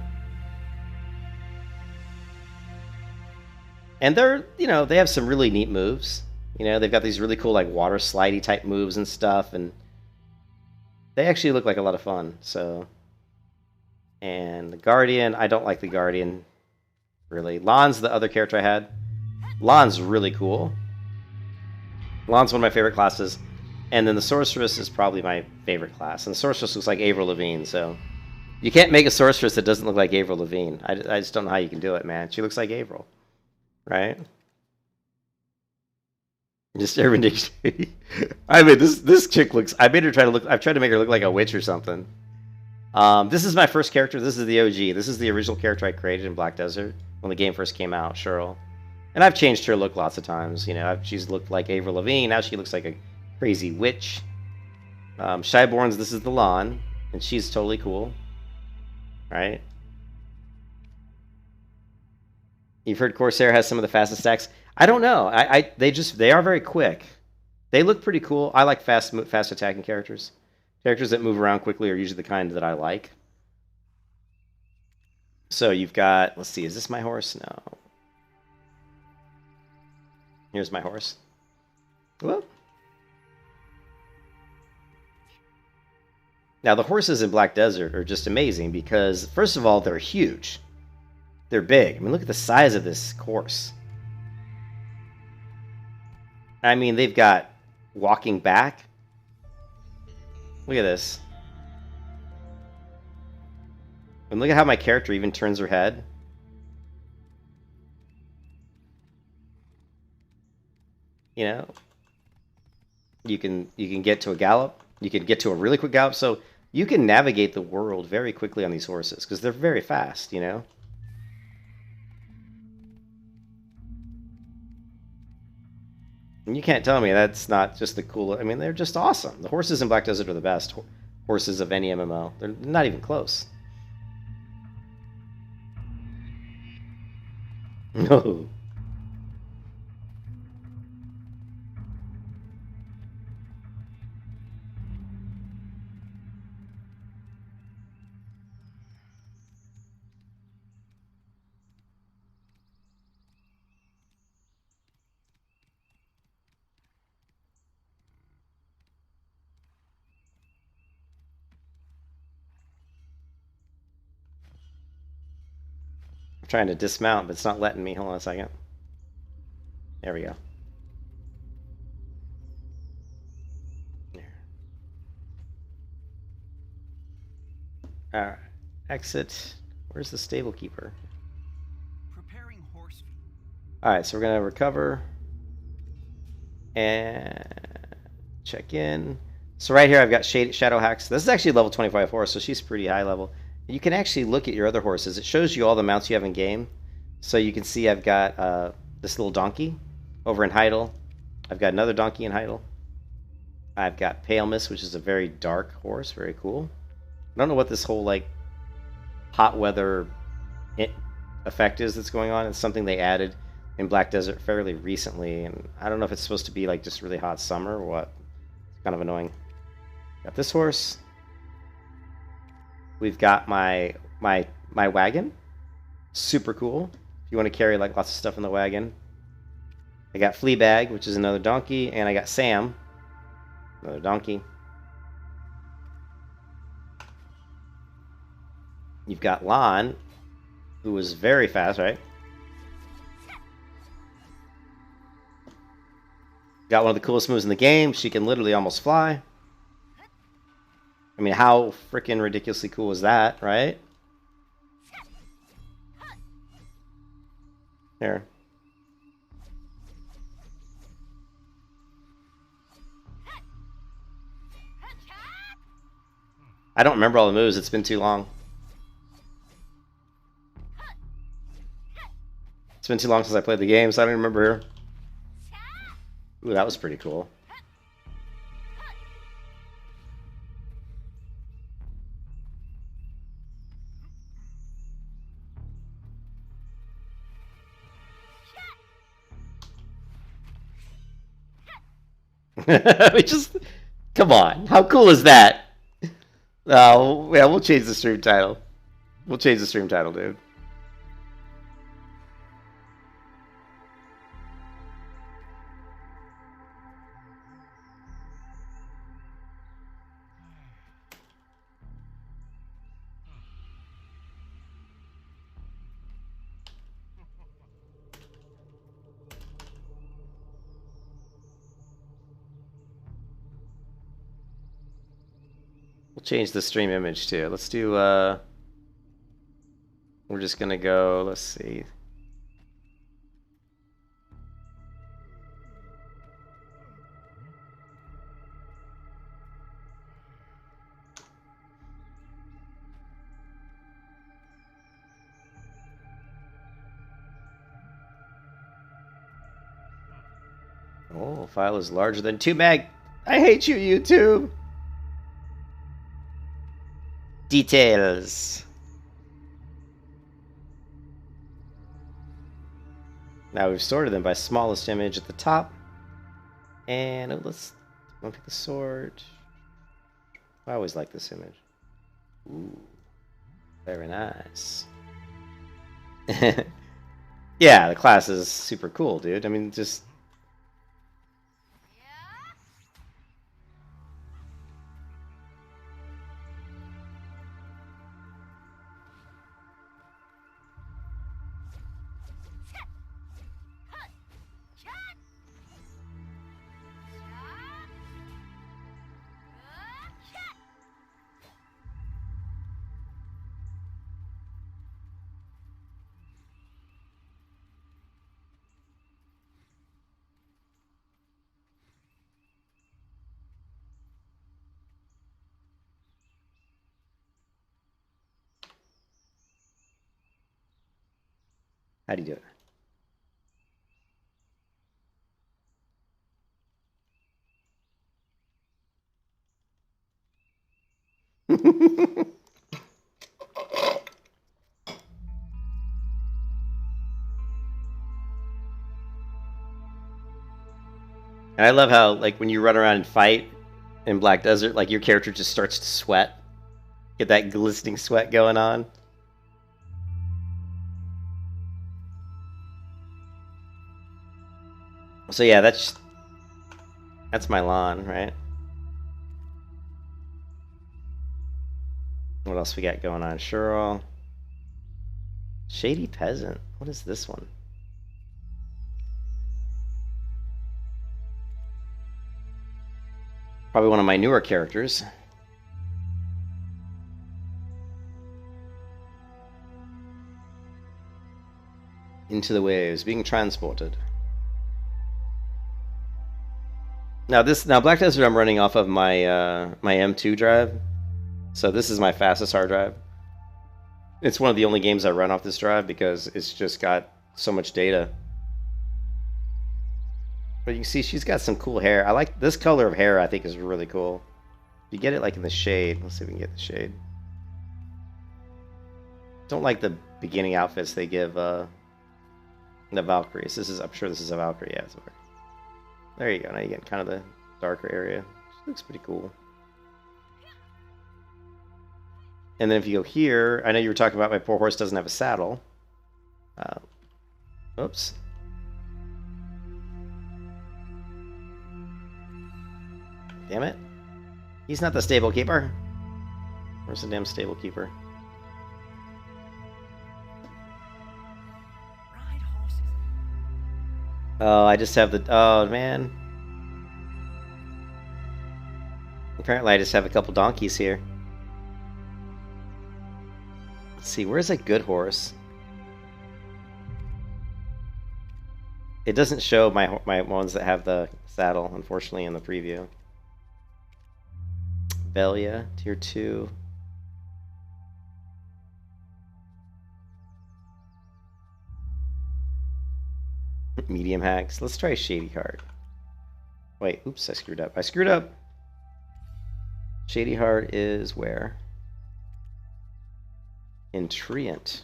And they're, they have some really neat moves. They've got these really cool, like, water slidey type moves and stuff, and they actually look like a lot of fun, so. And the Guardian, I don't like the Guardian, really. Lan's the other character I had. Lan's really cool. Lan's one of my favorite classes. And then the Sorceress is probably my favorite class. And the Sorceress looks like Avril Lavigne, so. You can't make a Sorceress that doesn't look like Avril Lavigne. I just don't know how you can do it, man. She looks like Avril. Right? Just Urban Dictionary. I mean, this chick looks. I made her try to look. I've tried to make her look like a witch or something. This is my first character. This is the OG. This is the original character I created in Black Desert when the game first came out, Cheryl. And I've changed her look lots of times. She's looked like Avril Lavigne. Now she looks like a crazy witch. Shyborn's. This is the Lon, and she's totally cool. Right? You've heard Corsair has some of the fastest stacks. I don't know. They are very quick. They look pretty cool. I like fast attacking characters. Characters that move around quickly are usually the kind that I like. So you've got, let's see, is this my horse? No. Here's my horse. Whoop. Now the horses in Black Desert are just amazing because, first of all, they're huge. They're big. I mean, look at the size of this horse. I mean, they've got walking back. Look at this. And look at how my character even turns her head. You can get to a gallop. You can get to a really quick gallop. So you can navigate the world very quickly on these horses because they're very fast, And you can't tell me that's not just the cool. I mean, they're just awesome. The horses in Black Desert are the best horses of any MMO. They're not even close. No. Trying to dismount, but it's not letting me. Hold on a second. There we go. There. Alright. Exit. Where's the stable keeper? Preparing horse feed. Alright, so we're gonna recover. And check in. So right here I've got Shadow Hacks. This is actually level 25 horse, so she's pretty high level. You can actually look at your other horses. It shows you all the mounts you have in game. So you can see I've got this little donkey over in Heidel. I've got another donkey in Heidel. I've got Pale Mist, which is a very dark horse. Very cool. I don't know what this whole, like, hot weather effect is that's going on. It's something they added in Black Desert fairly recently. And I don't know if it's supposed to be, like, just really hot summer or what. It's kind of annoying. Got this horse. We've got my wagon. Super cool. If you want to carry like lots of stuff in the wagon. I got Fleabag, which is another donkey, and I got Sam, another donkey. You've got Lon, who is very fast, right? Got one of the coolest moves in the game. She can literally almost fly. I mean, how freaking ridiculously cool is that, right? Here. I don't remember all the moves. It's been too long. It's been too long since I played the game, so I don't remember here. Ooh, that was pretty cool. We just... Come on. How cool is that? Oh, yeah, we'll change the stream title. We'll change the stream title, dude. We'll change the stream image too. Let's do, we're just gonna go, let's see. Oh, file is larger than 2 meg. I hate you, YouTube. Details. Now we've sorted them by smallest image at the top. And let's pick the sort. I always like this image. Ooh, very nice. Yeah, the class is super cool, dude. I mean, just... How do you do it? And I love how, like, when you run around and fight in Black Desert, like, your character just starts to sweat. Get that glistening sweat going on. So yeah, that's my lawn, right? What else we got going on? Sure. Shady Peasant. What is this one? Probably one of my newer characters. Into the waves, being transported. Now Black Desert I'm running off of my my M2 drive. So this is my fastest hard drive. It's one of the only games I run off this drive because it's just got so much data. But you can see she's got some cool hair. I like this color of hair. I think is really cool. If you get it like in the shade, let's see if we can get the shade. Don't like the beginning outfits they give the Valkyries. This is, I'm sure this is a Valkyrie. Yeah, it's a Valkyrie. There you go. Now you get kind of the darker area. Which looks pretty cool. And then if you go here, I know you were talking about my poor horse doesn't have a saddle. Oops. Damn it. He's not the stable keeper. Where's the damn stable keeper? Ride horses. Oh, I just have the... Oh, man. Apparently I just have a couple donkeys here. Let's see, where's a good horse? It doesn't show my ones that have the saddle, unfortunately, in the preview. Velia, tier 2. Medium hacks. Let's try Shady Heart. Wait, oops, I screwed up. I screwed up. Shady Heart is where? In Treant.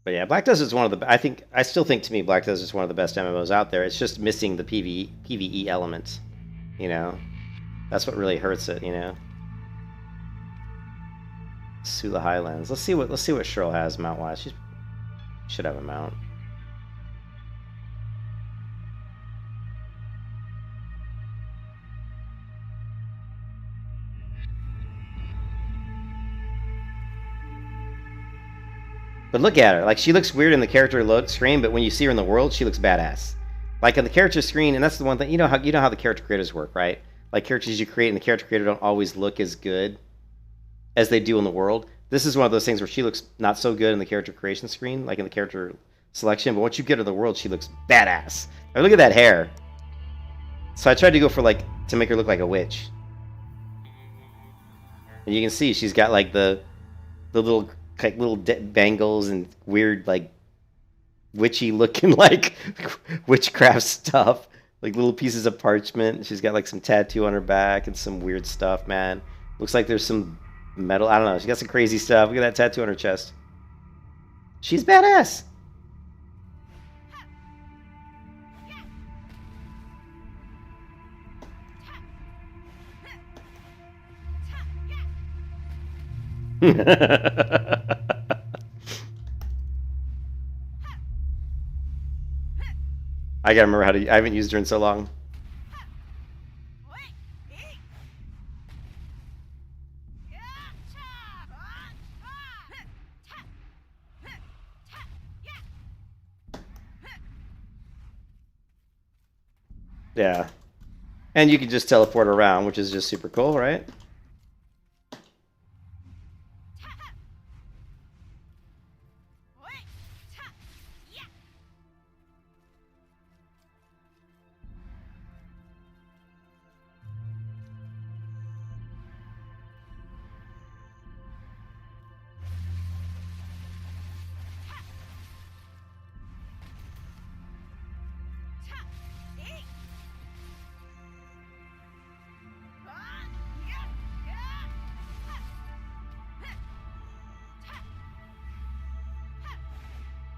But yeah, Black Desert is one of the. I still think to me Black Desert is one of the best MMOs out there. It's just missing the PVE element. You know, that's what really hurts it. You know. Sula Highlands. Let's see what Cheryl has mount wise. She should have a mount. But look at her. Like, she looks weird in the character load screen, but when you see her in the world, she looks badass. Like, in the character screen, and that's the one thing, you know how the character creators work, right? Like, characters you create in the character creator don't always look as good as they do in the world. This is one of those things where she looks not so good in the character creation screen, like in the character selection, but once you get her in the world, she looks badass. Like, look at that hair. So I tried to go for, like, to make her look like a witch. And you can see she's got, like, the little bangles and weird, like, witchy looking, like, witchcraft stuff, like little pieces of parchment. She's got like some tattoo on her back and some weird stuff, man. Looks like there's some metal. I don't know. She got some crazy stuff. Look at that tattoo on her chest. She's badass. I gotta remember how to. I haven't used her in so long. Yeah. And you can just teleport around, which is just super cool, right?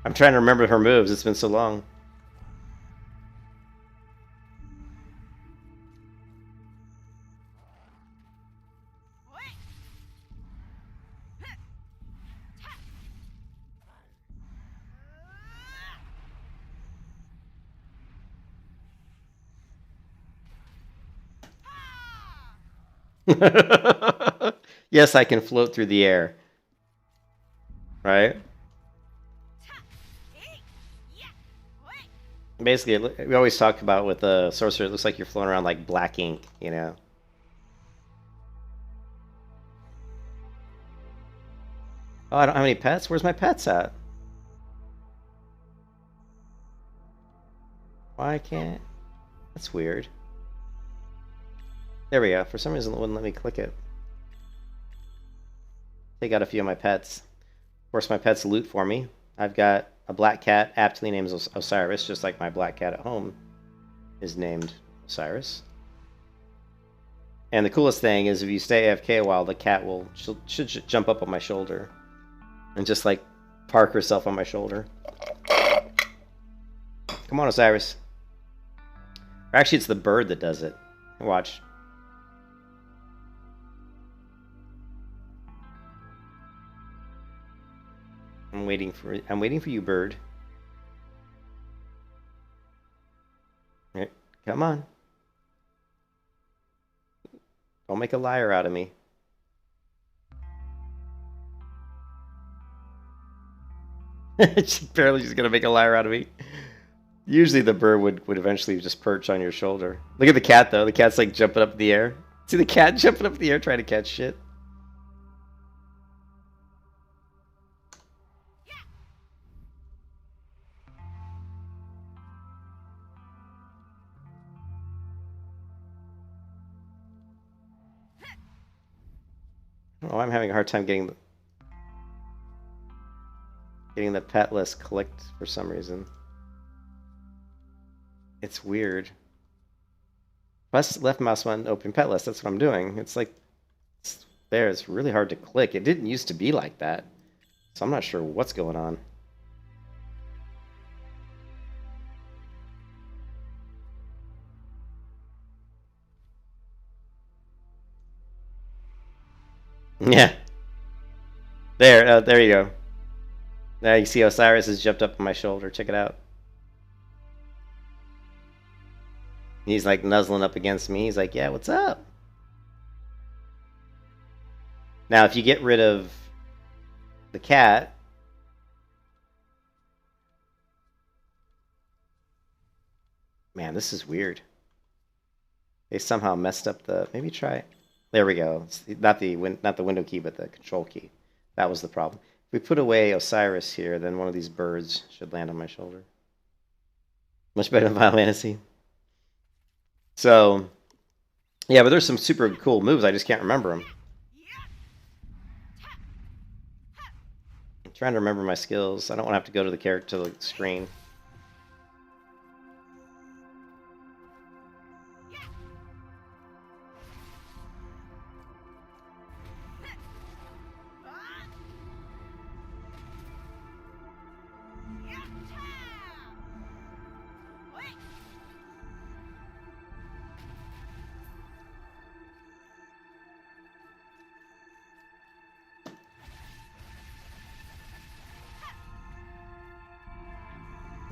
I'm trying to remember her moves. It's been so long. Yes, I can float through the air. Right? Basically, we always talk about with the sorcerer, it looks like you're floating around like black ink, you know? Oh, I don't have any pets? Where's my pets at? Why can't... That's weird. There we go. For some reason, it wouldn't let me click it. Take out a few of my pets. Of course, my pets loot for me. I've got a black cat, aptly named Osiris, just like my black cat at home is named Osiris. And the coolest thing is if you stay AFK a while, the cat should jump up on my shoulder and just like park herself on my shoulder. Come on, Osiris. Or actually, it's the bird that does it. Watch. I'm waiting for you, bird. Right, come on. Don't make a liar out of me. Apparently she's gonna make a liar out of me. Usually the bird would eventually just perch on your shoulder. Look at the cat though. The cat's like jumping up in the air. See the cat jumping up in the air trying to catch shit. Oh, I'm having a hard time getting the pet list clicked for some reason. It's weird. Press left mouse button, open pet list. That's what I'm doing. It's like there. It's really hard to click. It didn't used to be like that, so I'm not sure what's going on. Yeah. There you go. Now you see Osiris has jumped up on my shoulder. Check it out. He's like nuzzling up against me. He's like, yeah, what's up? Now, if you get rid of the cat, man, this is weird. They somehow messed up the. Maybe try. There we go. It's not the window key, but the control key. That was the problem. If we put away Osiris here, then one of these birds should land on my shoulder. Much better than Final Fantasy. So, yeah, but there's some super cool moves. I just can't remember them. I'm trying to remember my skills. I don't want to have to go to the character to the screen.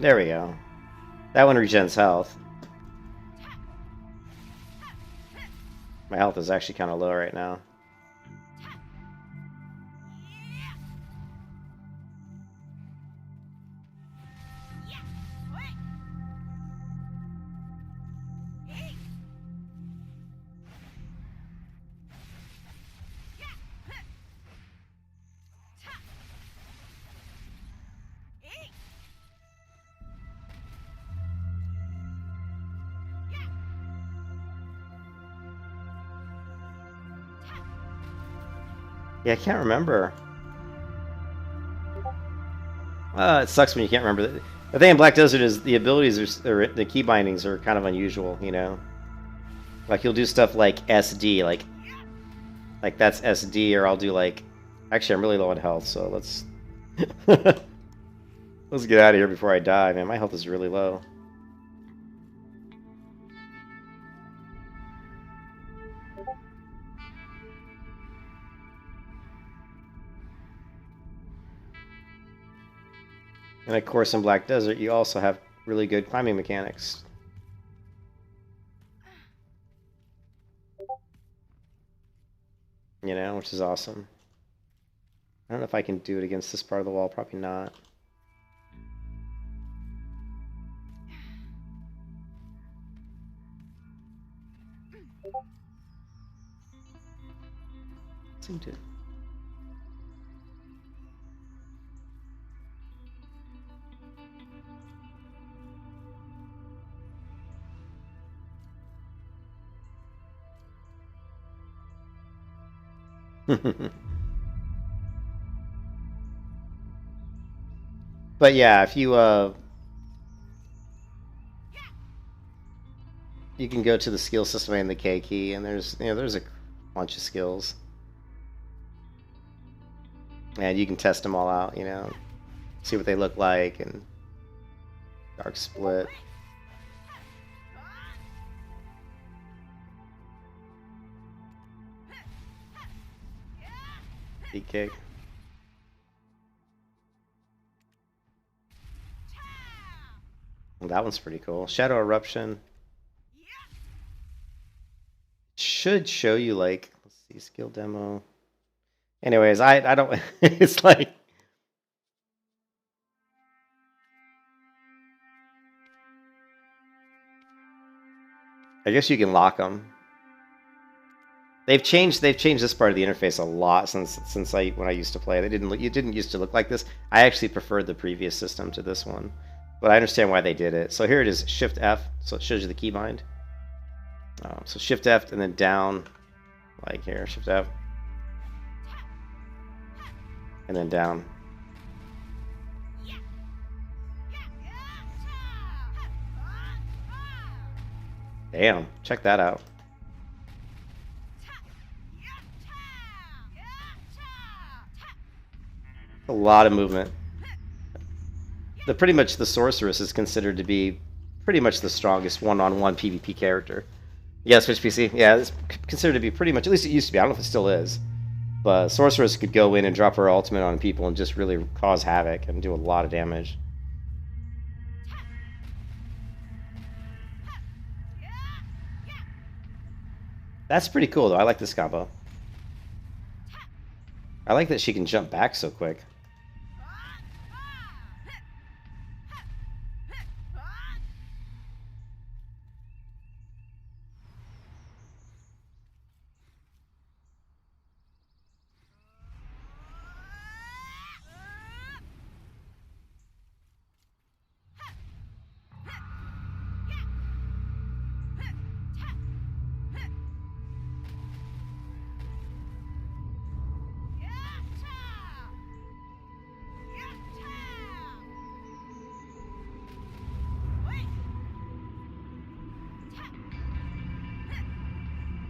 There we go. That one regens health. My health is actually kind of low right now. Yeah, I can't remember. It sucks when you can't remember. The thing in Black Desert is the abilities or the key bindings are kind of unusual, you know? Like, you'll do stuff like SD, like that's SD, or I'll do like... Actually, I'm really low on health, so let's... let's get out of here before I die, man. My health is really low. And of course, in Black Desert, you also have really good climbing mechanics. You know, which is awesome. I don't know if I can do it against this part of the wall. Probably not. Seem to. But yeah, if you you can go to the skill system and the K key, and there's a bunch of skills, and you can test them all out. You know, see what they look like, and dark split. Deep kick. Well, that one's pretty cool. Shadow Eruption. Should show you, like, let's see, skill demo. Anyways, I don't, it's like, I guess you can lock them. They've changed this part of the interface a lot since when I used to play it. It didn't used to look like this. I actually preferred the previous system to this one, but I understand why they did it. So here it is, Shift F, so it shows you the keybind. So Shift F and then down, like here, Shift F. And then down. Damn, check that out. A lot of movement. Pretty much the sorceress is considered to be pretty much the strongest one-on-one PvP character. Yeah, Switch PC. Yeah, it's considered to be pretty much, at least it used to be. I don't know if it still is. But sorceress could go in and drop her ultimate on people and just really cause havoc and do a lot of damage. That's pretty cool, though. I like this combo. I like that she can jump back so quick.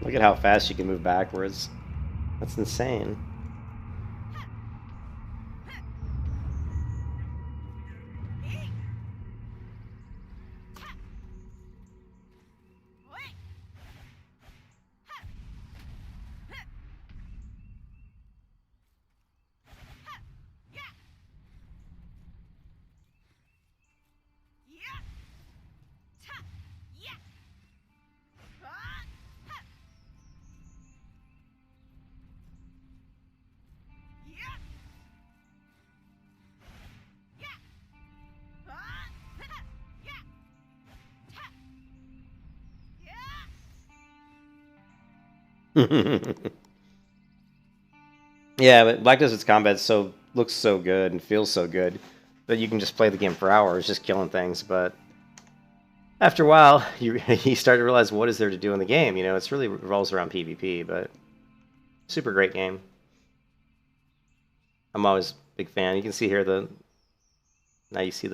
Look at how fast she can move backwards. That's insane. Yeah, but Black Desert's combat looks so good and feels so good that you can just play the game for hours just killing things, but after a while you start to realize what is there to do in the game. You know, it's really revolves around PvP, but super great game. I'm always a big fan. You can see here now you see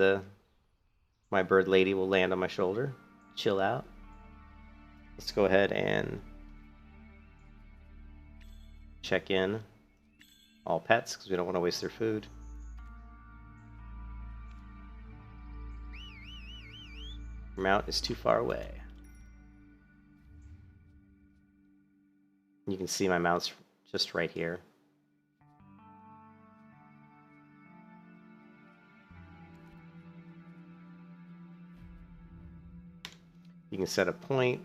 my bird lady will land on my shoulder. Chill out. Let's go ahead and check in all pets because we don't want to waste their food. Mount is too far away. You can see my mount's just right here. You can set a point,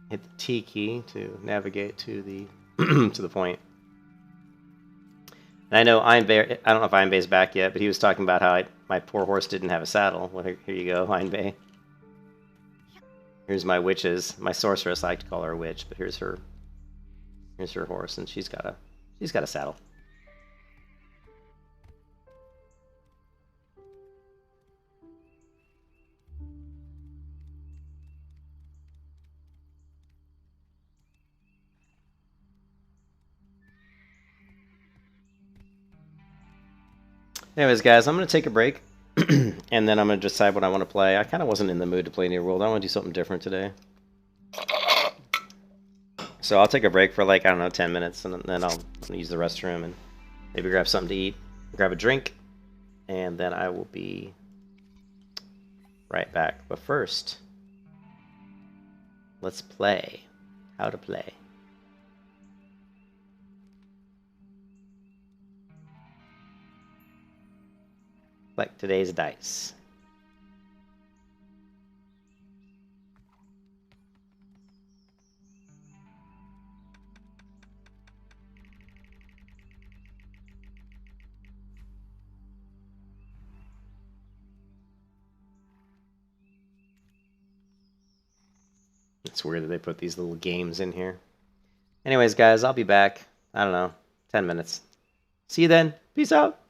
hit the T key to navigate to the to the point. And I know Iron Bay, I don't know if Iron Bay's back yet, but he was talking about how my poor horse didn't have a saddle. Well, here you go, Iron Bay. Here's my witches, my sorceress. I like to call her a witch, but here's her horse, and she's got a saddle. Anyways, guys, I'm going to take a break, and then I'm going to decide what I want to play. I kind of wasn't in the mood to play New World. I want to do something different today. So I'll take a break for like, I don't know, 10 minutes, and then I'll use the restroom and maybe grab something to eat, grab a drink, and then I will be right back. But first, let's play. How to play. Like today's dice. It's weird that they put these little games in here. Anyways, guys, I'll be back. I don't know, 10 minutes. See you then. Peace out.